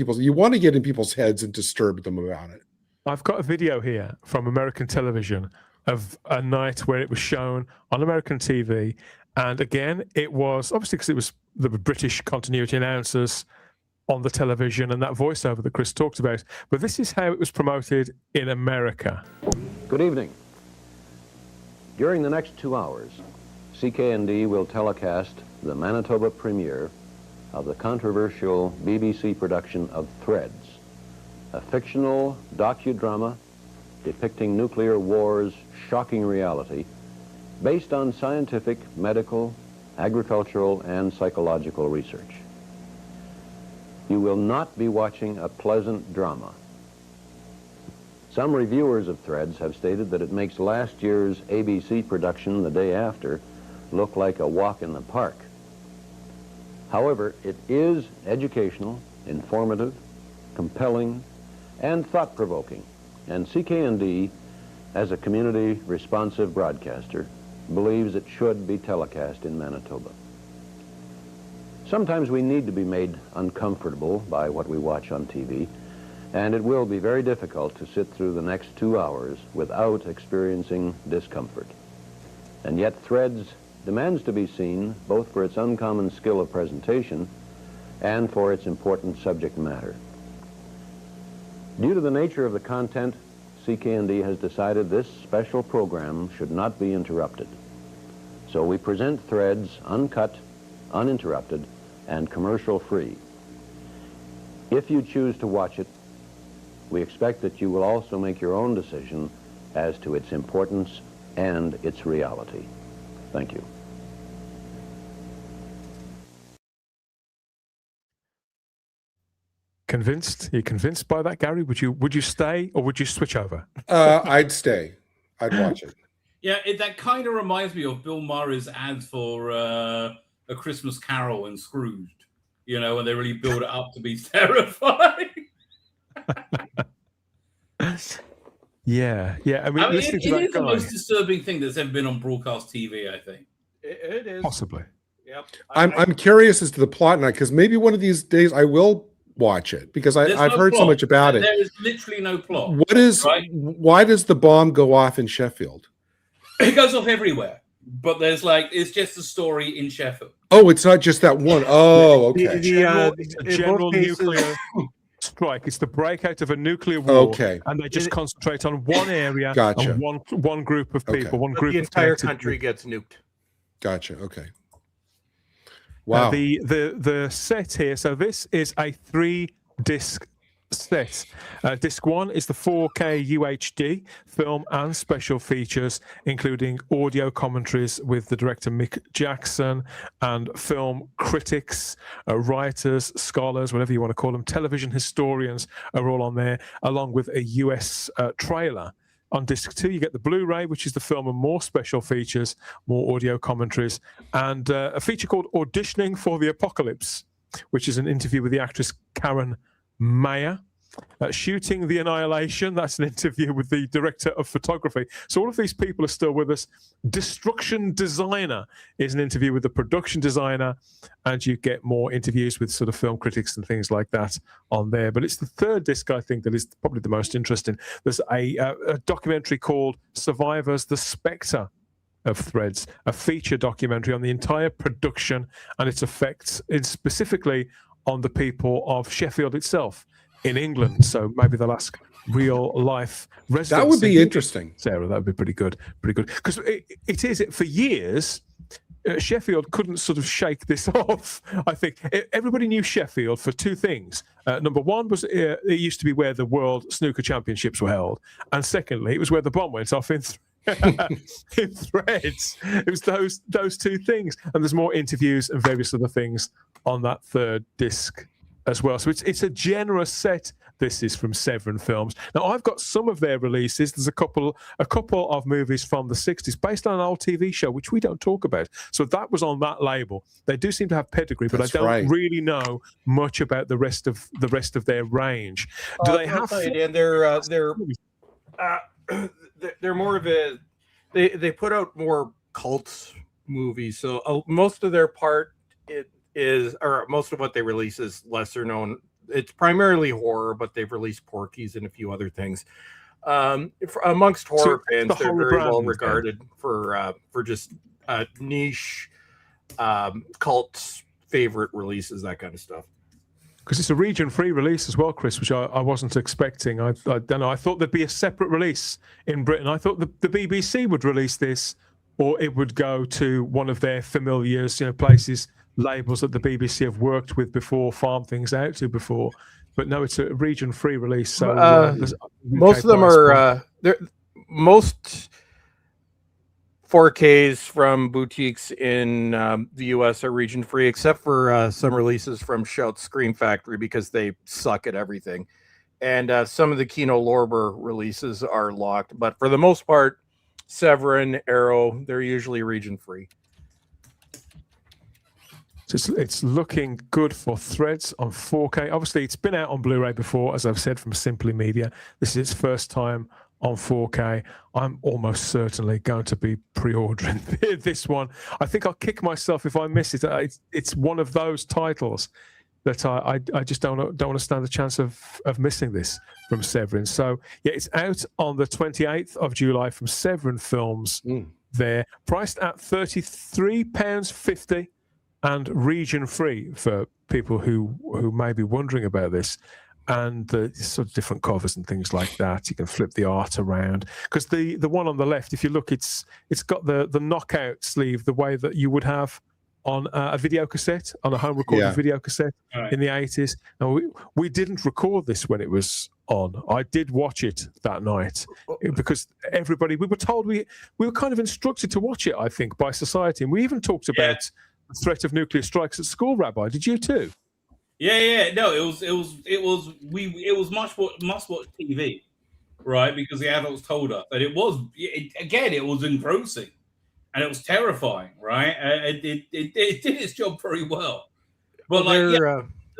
people's heads and disturb them about it. I've got a video here from American television of a night where it was shown on American TV, and again, it was obviously because it was the British continuity announcers on the television and that voiceover that Chris talked about. But this is how it was promoted in America. Good evening. During the next 2 hours, CKND will telecast the Manitoba premiere of the controversial BBC production of Threads, a fictional docudrama depicting nuclear war's shocking reality based on scientific, medical, agricultural, and psychological research. You will not be watching a pleasant drama. Some reviewers of Threads have stated that it makes last year's ABC production the day after look like a walk in the park. However, it is educational, informative, compelling, and thought-provoking, and CKND, as a community-responsive broadcaster, believes it should be telecast in Manitoba. Sometimes we need to be made uncomfortable by what we watch on TV, and it will be very difficult to sit through the next 2 hours without experiencing discomfort. And yet Threads demands to be seen both for its uncommon skill of presentation and for its important subject matter. Due to the nature of the content, CKND has decided this special program should not be interrupted. So we present Threads uncut, uninterrupted, and commercial-free. If you choose to watch it, we expect that you will also make your own decision as to its importance and its reality. Thank you. Convinced? Are you convinced by that, Gary? Would you stay or would you switch over? I'd stay. I'd watch it. Yeah, that kind of reminds me of Bill Murray's ads for A Christmas Carol and Scrooged. You know, when they really build it up to be terrifying. Yeah. I mean it is the most disturbing thing that's ever been on broadcast TV, I think. It is. Possibly. Yep. I'm curious as to the plot now, because maybe one of these days I will watch it, because I've heard so much about it. There is literally no plot. Why does the bomb go off in Sheffield? It goes off everywhere, but it's just a story in Sheffield. Oh, it's not just that one. Oh, okay. It's a general nuclear strike. It's the breakout of a nuclear war. Okay. And they just concentrate on one area and one group of people. One group the entire country gets nuked. Gotcha. Okay. Wow. The set here. So this is a 3 disc set. Disc 1 is the 4K UHD film and special features, including audio commentaries with the director Mick Jackson and film critics, writers, scholars, whatever you want to call them, television historians are all on there, along with a US trailer. On disc 2, you get the Blu-ray, which is the film and more special features, more audio commentaries, and a feature called Auditioning for the Apocalypse, which is an interview with the actress Karen Mayer. Shooting the Annihilation, that's an interview with the director of photography. So all of these people are still with us. Destruction Designer is an interview with the production designer, and you get more interviews with sort of film critics and things like that on there. But it's the third disc, I think, that is probably the most interesting. There's a documentary called Survivors, the Spectre of Threads, a feature documentary on the entire production and its effects, specifically on the people of Sheffield itself in England. So maybe the last real life residents. That would be interesting, Sarah. That would be pretty good, because it is for years. Sheffield couldn't sort of shake this off. I think everybody knew Sheffield for two things. Number one was it used to be where the World Snooker Championships were held, and secondly, it was where the bomb went off in in Threads. It was those two things, and there's more interviews and various other things on that third disc as well. So it's a generous set. This is from Severin Films. Now, I've got some of their releases. There's a couple of movies from the 60s based on an old TV show, which we don't talk about. So that was on that label. They do seem to have pedigree, but I don't really know much about the rest of their range. Do they have? And they're more of a. They put out more cult movies. So most of their part most of what they release is lesser known. It's primarily horror, but they've released Porky's and a few other things. Amongst horror fans, they're very well regarded for just niche cult favorite releases, that kind of stuff. Because it's a region-free release as well, Chris, which I wasn't expecting. I don't know. I thought there'd be a separate release in Britain. I thought the BBC would release this, or it would go to one of their familiars, places, labels that the BBC have worked with before, farmed things out to before. But no, it's a region-free release. So most of them are most 4Ks from boutiques in the US are region-free, except for some releases from Shout Scream Factory, because they suck at everything. And some of the Kino Lorber releases are locked. But for the most part, Severin, Arrow, they're usually region-free. So it's looking good for Threads on 4K. Obviously, it's been out on Blu-ray before, as I've said, from Simply Media. This is its first time on 4K. I'm almost certainly going to be pre-ordering this one. I think I'll kick myself if I miss it. It's one of those titles that I just don't want to stand the chance of missing this from Severin. So, yeah, it's out on the 28th of July from Severin Films there. Priced at £33.50. And region-free for people who may be wondering about this, and the sort of different covers and things like that. You can flip the art around, because the one on the left, if you look, it's got the knockout sleeve, the way that you would have on a video cassette, on a home recorded video cassette in the 80s. Now, we didn't record this when it was on. I did watch it that night because we were told we were kind of instructed to watch it, I think, by society, and we even talked about the threat of nuclear strikes at school, Rabbi. Did you too? Yeah. No, it was must-watch TV, right? Because the adults told us that it was engrossing and it was terrifying, right? It did its job very well, but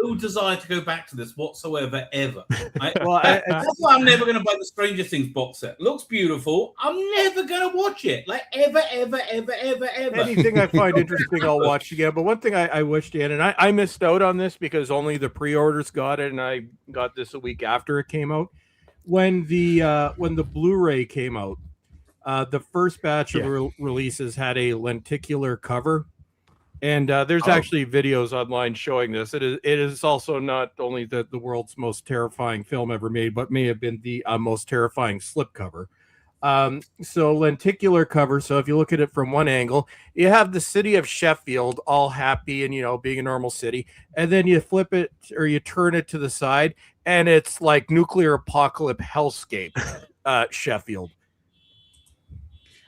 no desire to go back to this whatsoever, ever. That's why I'm never going to buy the Stranger Things box set. Looks beautiful. I'm never going to watch it, ever. Anything I find interesting, I'll watch again. But one thing I wish, Dan, and I missed out on this because only the pre-orders got it, and I got this a week after it came out. When the Blu-ray came out, the first batch of releases had a lenticular cover. And there's actually videos online showing this. It is also not only the world's most terrifying film ever made, but may have been the most terrifying slipcover. So lenticular cover. So if you look at it from one angle, you have the city of Sheffield all happy and, being a normal city. And then you flip it or you turn it to the side and it's like nuclear apocalypse hellscape, Sheffield.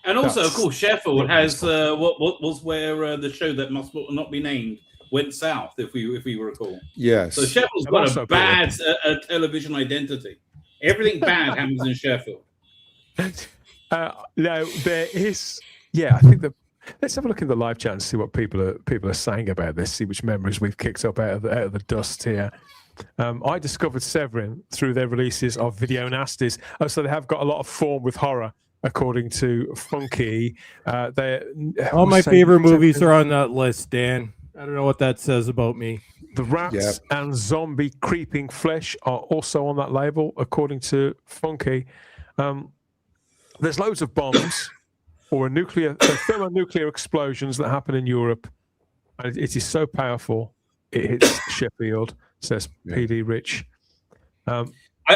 And also, of course, Sheffield has what was where the show that must not be named went south, if we recall. Yes. So Sheffield's got a bad television identity. Everything bad happens in Sheffield. No, there is. Yeah, I think let's have a look in the live chat and see what people are saying about this. See which memories we've kicked up out of the dust here. I discovered Severin through their releases of video nasties. Oh, so they have got a lot of form with horror, according to Funky. All my favorite movies are on that list, Dan. I don't know what that says about me. The rats and zombie creeping flesh are also on that label, according to Funky. There's loads of bombs or thermonuclear explosions that happen in Europe. And it is so powerful, it hits Sheffield, says PD Rich. I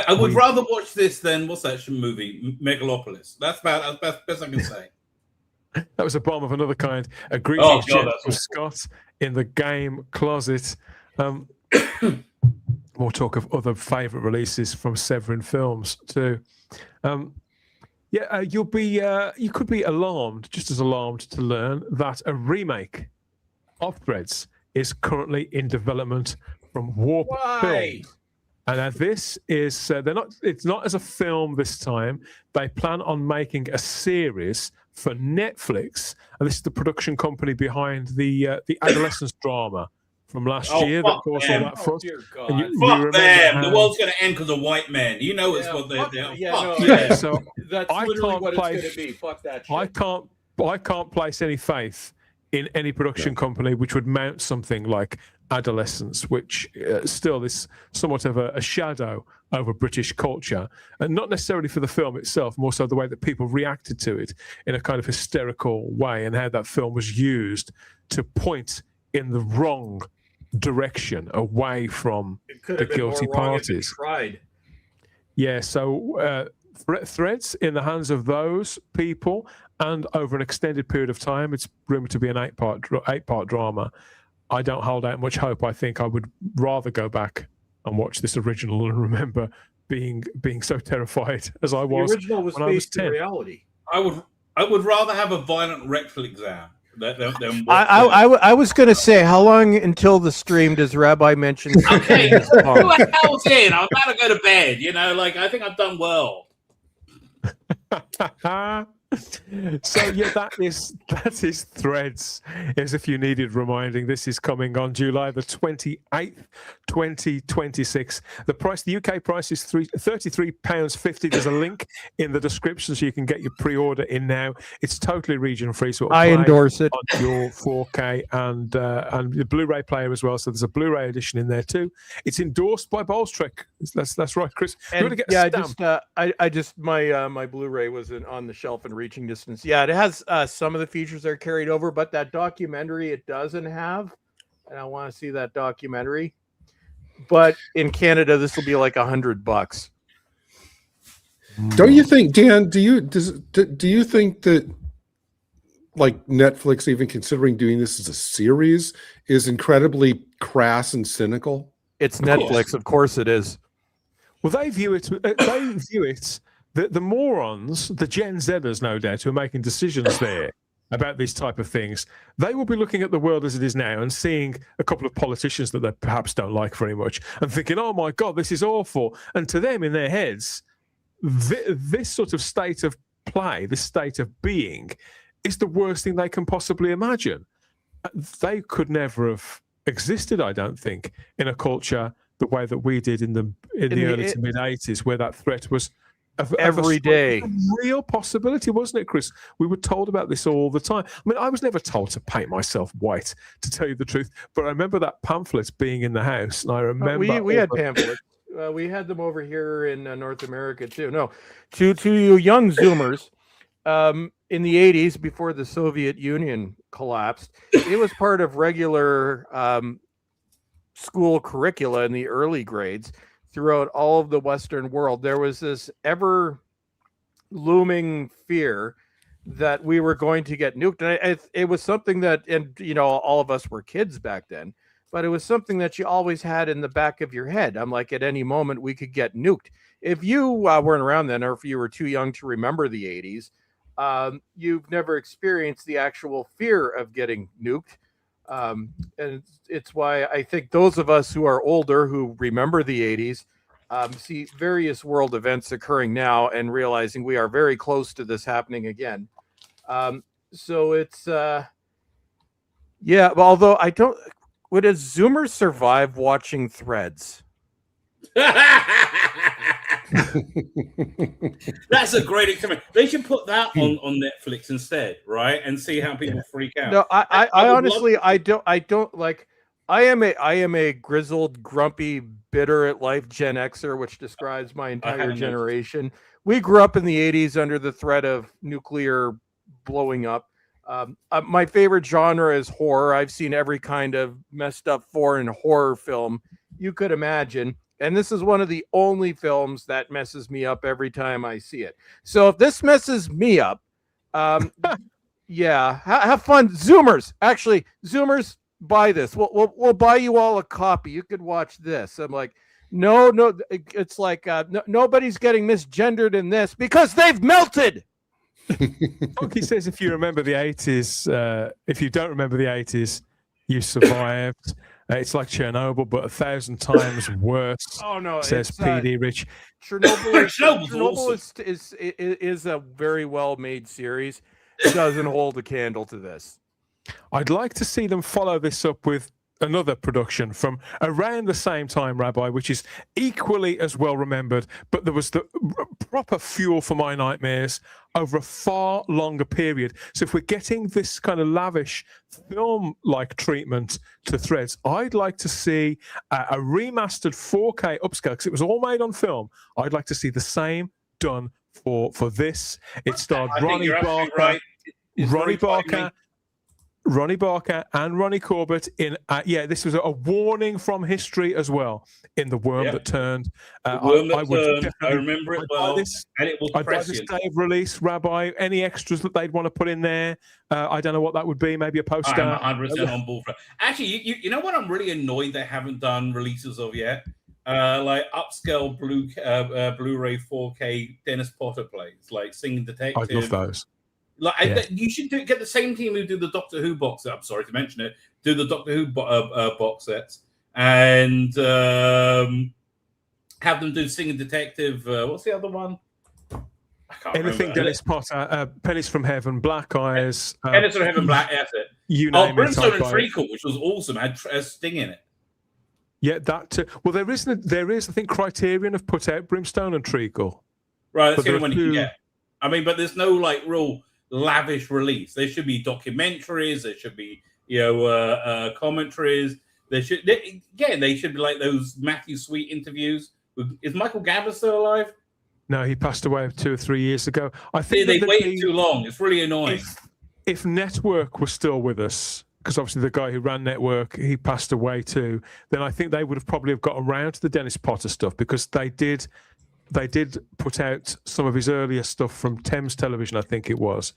would rather watch this than what's that movie, Megalopolis. That's about as best I can say. That was a bomb of another kind. A greetings from Scott in the game closet. More talk of other favourite releases from Severin Films too. You could be alarmed, just as alarmed, to learn that a remake of Threads is currently in development from Warp Films. And this is it's not as a film this time. They plan on making a series for Netflix, and this is the production company behind the adolescence drama from last year. That caused all that fuss. Fuck them! The world's going to end because of white men. You know it's what they're. So that's literally what it's going to be. Fuck that shit. I can't place any faith in any production company which would mount something like Adolescence, which still is somewhat of a shadow over British culture, and not necessarily for the film itself, more so the way that people reacted to it in a kind of hysterical way, and how that film was used to point in the wrong direction away from the guilty parties. Yeah, so Threads in the hands of those people, and over an extended period of time. It's rumored to be an eight-part drama. I don't hold out much hope. I think I would rather go back and watch this original and remember being so terrified as I was. The original was based in reality. I would rather have a violent rectal exam. I was going to say, how long until the stream does Rabbi mention? Okay, 2 hours in. I'm about to go to bed. I think I've done well. So yeah, that is Threads. As if you needed reminding, this is coming on July the 28th, 2026. The UK price is £33.50. There's a link in the description so you can get your pre-order in now. It's totally region free, so I endorse it on your 4K and the Blu-ray player as well. So there's a Blu-ray edition in there too. It's endorsed by Bowlestrek. That's right, Chris. And you want to get a stamp? My Blu-ray was on the shelf in reaching distance. Yeah, it has some of the features that are carried over, but that documentary it doesn't have, and I want to see that documentary. But in Canada, this will be like $100. Don't you think, Dan? Do you think that, like, Netflix, even considering doing this as a series, is incredibly crass and cynical? It's Netflix, of course it is. Well, they view it. The morons, the Gen Zers, no doubt, who are making decisions there about these type of things, they will be looking at the world as it is now and seeing a couple of politicians that they perhaps don't like very much and thinking, oh my God, this is awful. And to them, in their heads, this sort of state of play, this state of being, is the worst thing they can possibly imagine. They could never have existed, I don't think, in a culture the way that we did in the early to mid 80s, where that threat was every day. A real possibility, wasn't it, Chris? We were told about this all the time. I mean, I was never told to paint myself white, to tell you the truth, but I remember that pamphlet being in the house, and I remember we had pamphlets. We had them over here in North America too. No, to you young Zoomers, in the 80s, before the Soviet Union collapsed, it was part of regular school curricula in the early grades throughout all of the Western world. There was this looming fear that we were going to get nuked. And it was something that, and all of us were kids back then, but it was something that you always had in the back of your head. I'm like, at any moment we could get nuked. If you weren't around then, or if you were too young to remember the 80s, you've never experienced the actual fear of getting nuked. And it's why I think those of us who are older, who remember the 80s, see various world events occurring now and realizing we are very close to this happening again. So it's, although would a Zoomer survive watching Threads? That's a great experiment. They should put that on Netflix instead, right? And see how people freak out. No, I honestly, I don't like. I am a grizzled, grumpy, bitter at life Gen Xer, which describes my entire generation. We grew up in the 80s under the threat of nuclear blowing up. My favorite genre is horror. I've seen every kind of messed up foreign horror film you could imagine. And this is one of the only films that messes me up every time I see it. So if this messes me up, yeah, have fun. Zoomers, buy this. We'll buy you all a copy. You could watch this. I'm like, no, it's like nobody's getting misgendered in this because they've melted. Funky says if you remember the 80s, if you don't remember the 80s, you survived. It's like Chernobyl, but 1,000 times worse. Oh no, says PD Rich. Chernobyl is a very well made series. It doesn't hold a candle to this. I'd like to see them follow this up with another production from around the same time, Rabbi, which is equally as well remembered, but there was the proper fuel for my nightmares over a far longer period. So if we're getting this kind of lavish film-like treatment to Threads, I'd like to see a remastered 4K upscale, because it was all made on film. I'd like to see the same done for this. It starred Ronnie Barker, Ronnie Barker and Ronnie Corbett in this was a warning from history as well in The Worm That Turned. I remember it well, and it was I'd buy this day of release, Rabbi. Any extras that they'd want to put in there? I don't know what that would be. Maybe a poster. I'm 100% on board for it. Actually, you know what? I'm really annoyed they haven't done releases of yet. Like upscale Blu-ray 4K Dennis Potter plays, like Singing Detective. I love those. Like you should get the same team who do the Doctor Who box set. I'm sorry to mention it. Do the Doctor Who box sets and have them do Singing Detective. What's the other one? I can't Anything remember. Dennis Potter, Pennies from Heaven, Black Eyes. Pennies from Heaven, Black Eyes. You name Brimstone it. and Treacle, which was awesome, had Sting in it. Yeah, that too. Well, there is. I think Criterion have put out Brimstone and Treacle. Right, that's the only one you can get. I mean, but there's no like real lavish release. There should be documentaries. There should be commentaries. They should be like those Matthew Sweet interviews. Is Michael Gavin still alive? No, he passed away 2 or 3 years ago. I think they waited too long. It's really annoying. If Network was still with us, because obviously the guy who ran Network, he passed away too, then I think they would have probably got around to the Dennis Potter stuff, because they did put out some of his earlier stuff from Thames Television, I think it was.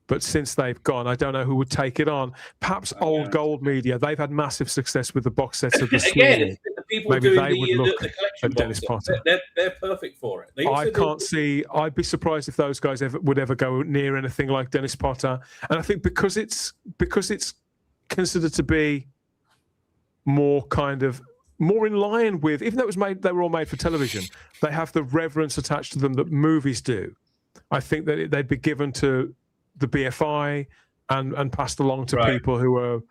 But since they've gone, I don't know who would take it on. Perhaps Old Gold Media. They've had massive success with the box sets of the Again, it's the people Maybe doing they would look the collection at Dennis Potter. They're perfect for it. I can't see. I'd be surprised if those guys would ever go near anything like Dennis Potter. And I think because it's considered to be more in line with, even though they were all made for television, they have the reverence attached to them that movies do. I think that they'd be given to the BFI and passed along to people who are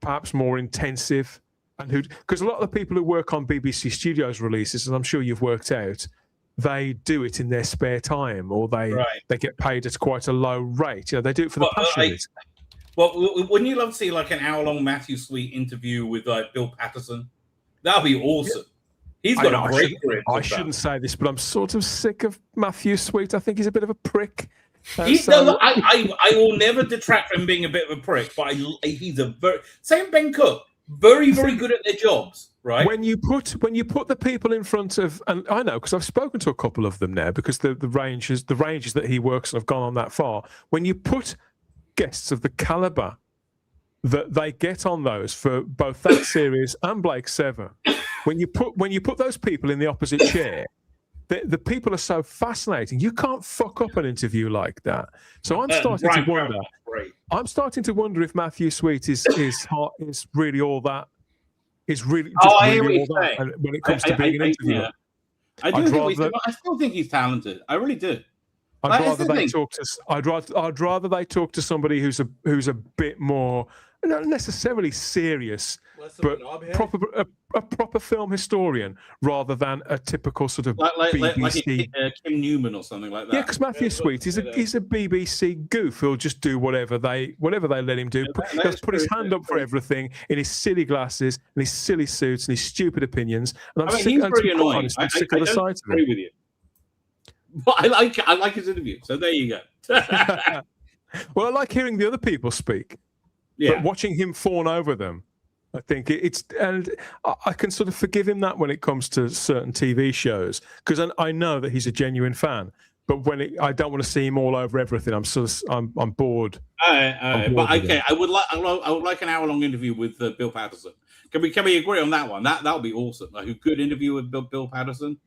perhaps more intensive, and because a lot of the people who work on BBC Studios releases, and I'm sure you've worked out, they do it in their spare time, or they get paid at quite a low rate. They do it for the passion of it. Well, wouldn't you love to see like an hour-long Matthew Sweet interview with Bill Patterson? That'd be awesome. He's got a great career. I shouldn't say this, but I'm sort of sick of Matthew Sweet. I think he's a bit of a prick. I will never detract from being a bit of a prick, but he's a very same Ben Cook. very, very good at their jobs, right? When you put the people in front of, and I know because I've spoken to a couple of them now, because the ranges that he works on have gone on that far. When you put guests of the caliber that they get on those for both that series and Blake Sever, when you put those people in the opposite chair, the people are so fascinating. You can't fuck up an interview like that. So I'm starting to wonder. I'm starting to wonder if Matthew Sweet is really all that. Is really just really all that when it comes to being an interviewer. I still think he's talented. I really do. I'd rather they talk to somebody who's a bit more, not necessarily serious, but a proper film historian, rather than a typical sort of BBC. Like Kim Newman or something like that. Yeah, because Matthew Sweet is a BBC goof who'll just do whatever they let him do. He'll put his hand up for everything in his silly glasses and his silly suits and his stupid opinions. And he's pretty annoying. I'm sick of the sight of agree with you. But I like his interview. So there you go. Well, I like hearing the other people speak. Yeah. But watching him fawn over them, I think and I can sort of forgive him that when it comes to certain TV shows, because I know that he's a genuine fan. But I don't want to see him all over everything. I'm bored. But okay, I would like an hour-long interview with Bill Patterson. Can we agree on that one? That would be awesome. Like a good interview with Bill Patterson.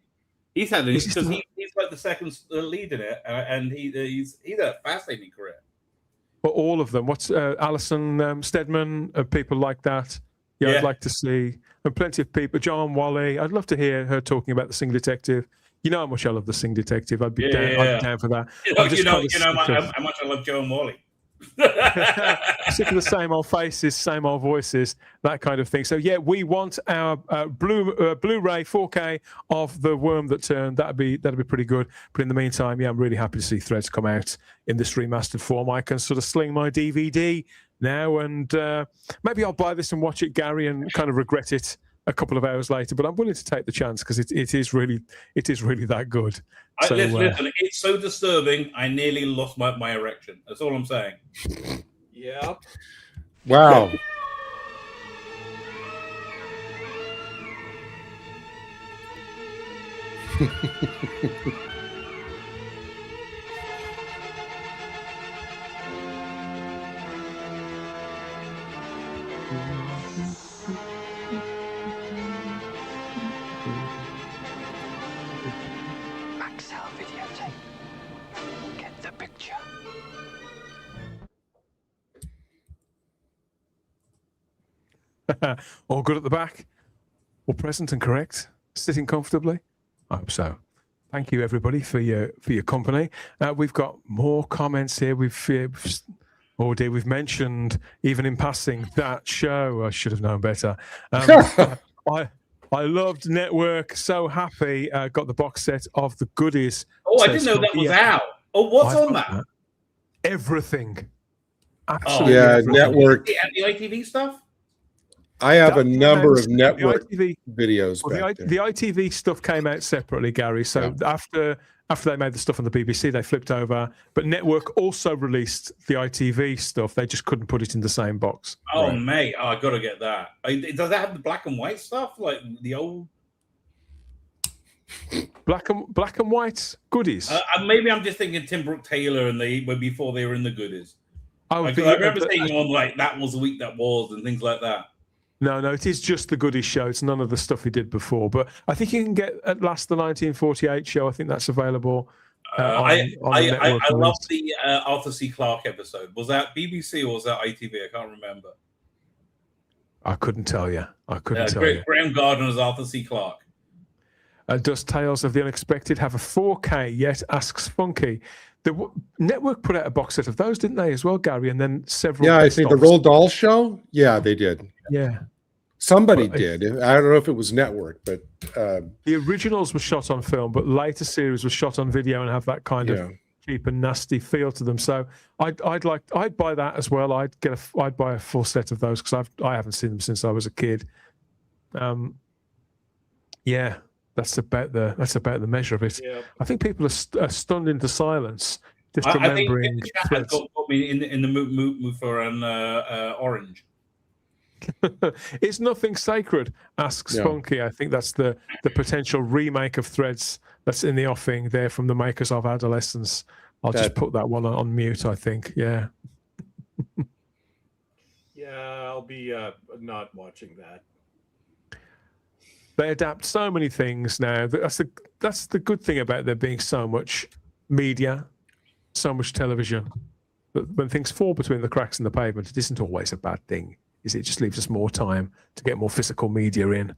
He's had he's like the second lead in it, and he's a fascinating career. But all of them. What's Alison Steadman? People like that. Yeah, I'd like to see. And plenty of people. John Wally. I'd love to hear her talking about The Sing Detective. You know how much I love The Sing Detective. I'd be down for that. You know how much I love Joan Wally. Sick of the same old faces, same old voices, that kind of thing. So yeah, we want our Blu-ray 4K of The Worm That Turned. That'd be pretty good. But in the meantime, I'm really happy to see Threads come out in this remastered form. I can sort of sling my DVD now, and maybe I'll buy this and watch it, Gary, and kind of regret it a couple of hours later. But I'm willing to take the chance because it is really that good. So, listen, it's so disturbing. I nearly lost my erection. That's all I'm saying. Yeah. Wow. All good at the back? All present and correct? Sitting comfortably? I hope so. Thank you, everybody, for your company. We've got more comments here. We've mentioned, even in passing, that show. I should have known better. I loved Network. So happy. Got the box set of the goodies. Oh, I didn't know that was out. Oh, what's on that? Everything. Absolutely. Yeah, everything. Network. The ITV stuff? I have a number of network videos. Well, the ITV stuff came out separately, Gary. So after they made the stuff on the BBC, they flipped over. But Network also released the ITV stuff. They just couldn't put it in the same box. Oh, mate, I got to get that. Does that have the black and white stuff, like the old black and white goodies? Maybe I'm just thinking Tim Brooke Taylor and before they were in the goodies. Oh, I remember seeing on like that was the week that was and things like that. No, it is just the goodies show. It's none of the stuff he did before. But I think you can get At Last the 1948 show. I think that's available. I love the Arthur C. Clarke episode. Was that BBC or was that ITV? I can't remember. I couldn't tell you. Graham Gardner's Arthur C. Clarke. Does Tales of the Unexpected have a 4K yet? Asks Funky. The Network put out a box set of those, didn't they, as well, Gary? And then several. Yeah, I think the Roald Dahl show. Yeah, they did. Yeah, somebody did. I don't know if it was Network, but the originals were shot on film, but later series was shot on video and have that kind of cheap and nasty feel to them. So I'd buy that as well. I'd buy a full set of those because I haven't seen them since I was a kid. Yeah. That's about the measure of it. Yeah. I think people are stunned into silence just remembering. I think got me in the mood for an orange. Is nothing sacred? Asks No. Spunky. I think that's the potential remake of Threads that's in the offing there from the makers of Adolescence. I'll just put that one on mute, I think. Yeah. Yeah, I'll be not watching that. They adapt so many things now. That's the good thing about there being so much media, so much television. But when things fall between the cracks in the pavement, it isn't always a bad thing, is it? It just leaves us more time to get more physical media in.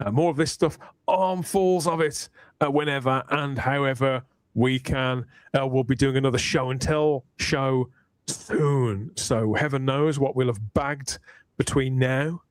More of this stuff, armfuls of it, whenever and however we can. We'll be doing another show and tell show soon. So heaven knows what we'll have bagged between now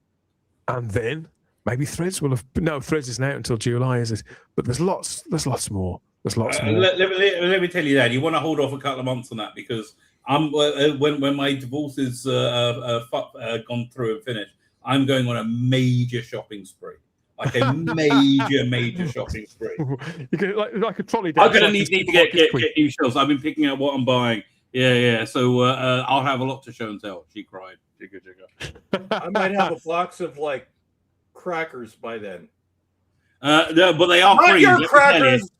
and then. Maybe Threads will have. No, Threads isn't out until July, is it? But there's lots more. There's lots more. Let me tell you that. You want to hold off a couple of months on that because when my divorce is gone through and finished, I'm going on a major shopping spree. Like a major shopping spree. You get like a trolley down. I'm going to need to get new shelves. I've been picking out what I'm buying. Yeah. So I'll have a lot to show and tell. She cried. Jigga. I might have a box of like crackers by then. No, but they are Not free. your crackers.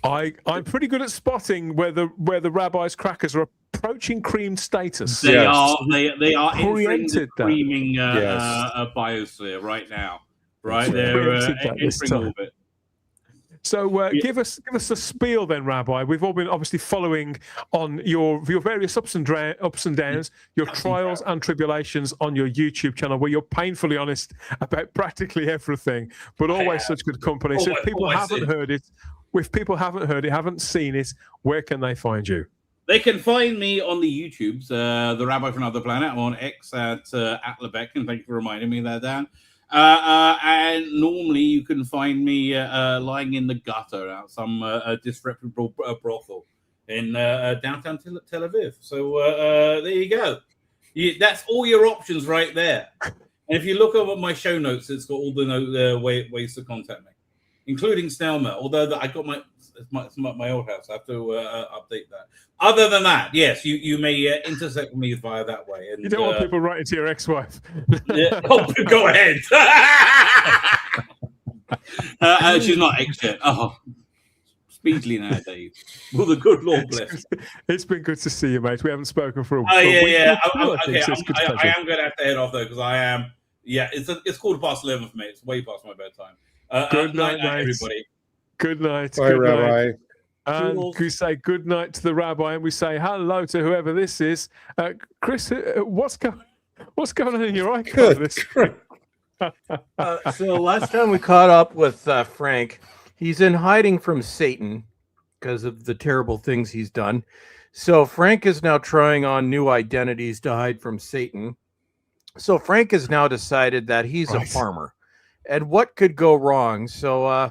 I'm pretty good at spotting where the rabbi's crackers are approaching cream status. They are entering the Preempted that. creaming biosphere right now. Right, they're entering orbit. So give us a spiel then, Rabbi. We've all been obviously following on your various ups and downs, your trials and tribulations on your YouTube channel, where you're painfully honest about practically everything, but always such good company. So if people haven't heard it, haven't seen it, where can they find you? They can find me on the YouTubes, the Rabbi from Another Planet. I'm on X at Lebeck, and thank you for reminding me of that, Dan. And normally you can find me lying in the gutter at some disreputable brothel in downtown Tel Aviv. So there you go. That's all your options right there. And if you look over my show notes, it's got all the ways to contact me, including snail mail. Although I got my old house, I have to update that. Other than that, yes, you may intersect with me via that way. And, you don't want people writing to your ex-wife. Go ahead. She's not ex yet. Oh, speedily nowadays. Well, the good Lord bless. It's been good to see you, mate. We haven't spoken for a week. I am going to have to head off though because I am. Yeah, it's 11:15 for me. It's way past my bedtime. Good night, everybody. Good night. Bye, good Rabbi. Night. And we say good night to the Rabbi, and we say hello to whoever this is. Chris, what's going on in your icon this week? So last time we caught up with Frank, he's in hiding from Satan because of the terrible things he's done. So Frank is now trying on new identities to hide from Satan. So Frank has now decided that he's a farmer. And what could go wrong? So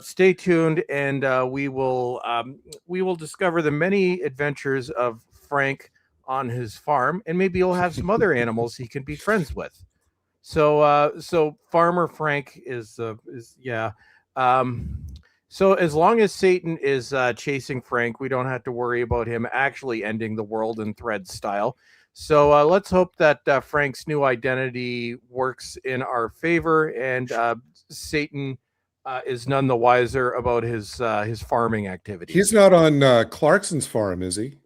stay tuned, and we will discover the many adventures of Frank on his farm, and maybe he'll have some other animals he can be friends with. So Farmer Frank is. So as long as Satan is chasing Frank, we don't have to worry about him actually ending the world in Thread style. So let's hope that Frank's new identity works in our favor, and Satan is none the wiser about his farming activities. He's not on Clarkson's farm, is he?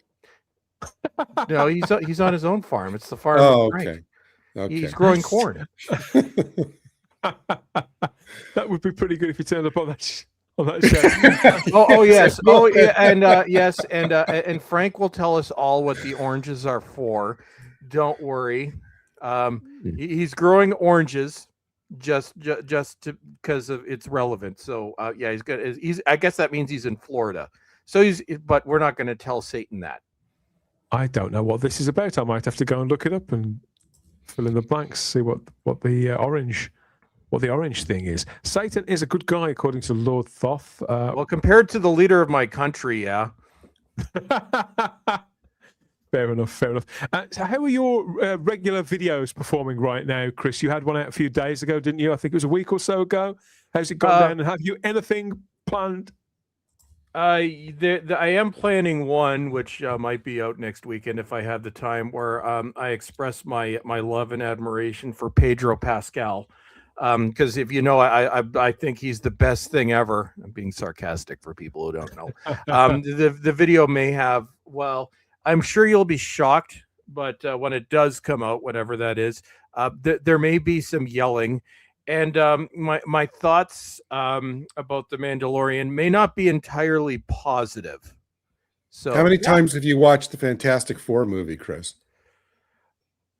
No, he's on his own farm. It's the farm. Oh, of Frank. okay. Okay. He's growing corn. That would be pretty good if you turned up on that show. oh yes. Oh yeah, and yes, and Frank will tell us all what the oranges are for. Don't worry. He's growing oranges just because of its relevance. So yeah, he's good. I guess that means he's in Florida. So but we're not going to tell Satan that. I don't know what this is about. I might have to go and look it up and fill in the blanks. See what the orange thing is. Satan is a good guy, according to Lord Thoth. Well, compared to the leader of my country, yeah. Fair enough. So how are your regular videos performing right now, Chris? You had one out a few days ago, didn't you? I think it was a week or so ago. How's it gone down? And have you anything planned? I am planning one, which might be out next weekend if I have the time, where I express my love and admiration for Pedro Pascal. Because if you know, I think he's the best thing ever. I'm being sarcastic for people who don't know. The video may have, well, I'm sure you'll be shocked, but when it does come out, whatever that is, there may be some yelling. And my thoughts about the Mandalorian may not be entirely positive. So, how many times have you watched the Fantastic Four movie, Chris?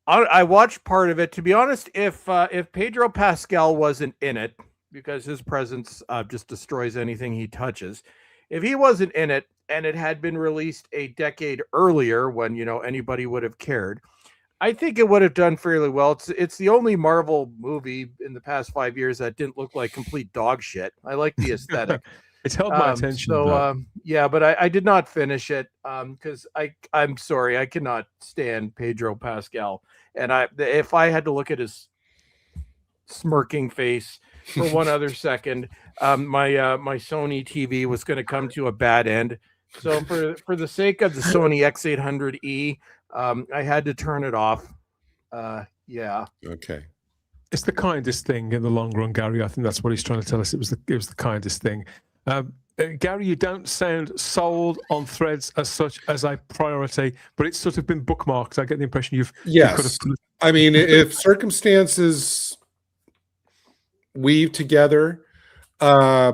I watched part of it. To be honest, if Pedro Pascal wasn't in it, because his presence just destroys anything he touches, if he wasn't in it and it had been released a decade earlier, when anybody would have cared, I think it would have done fairly well. It's the only Marvel movie in the past 5 years that didn't look like complete dog shit. I like the aesthetic. It's held my attention. So yeah, but I did not finish it because I'm sorry, I cannot stand Pedro Pascal, and if I had to look at his smirking face for one other second, my Sony TV was going to come to a bad end. So for the sake of the Sony X800E, I had to turn it off. Yeah. Okay. It's the kindest thing in the long run, Gary. I think that's what he's trying to tell us. It was the kindest thing. Gary, you don't sound sold on Threads as such as a priority, but it's sort of been bookmarked. I get the impression you've. Yes. I mean, if circumstances weave together, I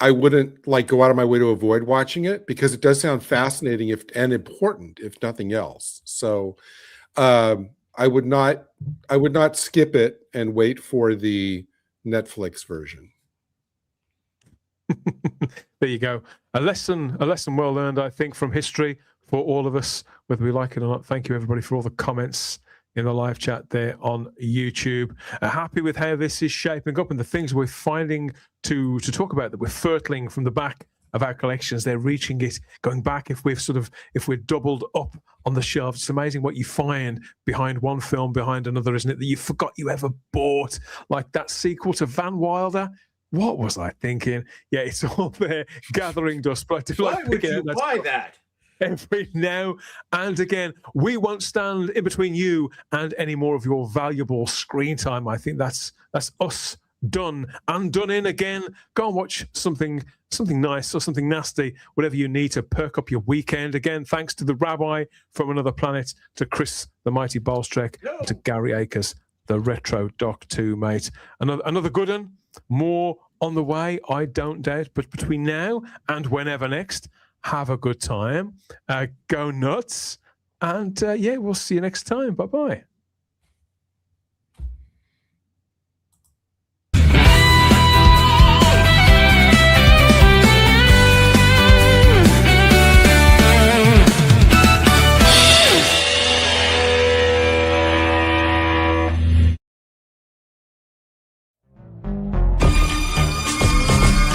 wouldn't go out of my way to avoid watching it, because it does sound fascinating and important, if nothing else. So I would not skip it and wait for the Netflix version. There you go. A lesson well learned, I think, from history for all of us, whether we like it or not. Thank you, everybody, for all the comments in the live chat there on YouTube. Happy with how this is shaping up and the things we're finding to talk about, that we're fertling from the back of our collections. They're reaching it, going back. If we're doubled up on the shelves, it's amazing what you find behind one film, behind another, isn't it? That you forgot you ever bought, like that sequel to Van Wilder. What was I thinking? Yeah, it's all there gathering dust. But I do Why like would picking you out buy that? every now and again. We won't stand in between you and any more of your valuable screen time. I think that's us done and done in again. Go and watch something nice or something nasty, whatever you need to perk up your weekend. Again, thanks to the Rabbi from Another Planet, to Chris the Mighty Bolstrek, and to Gary Akers, the Retro Doc 2, mate. Another good one. More on the way, I don't doubt. But between now and whenever next, have a good time. Go nuts. And yeah, we'll see you next time. Bye-bye.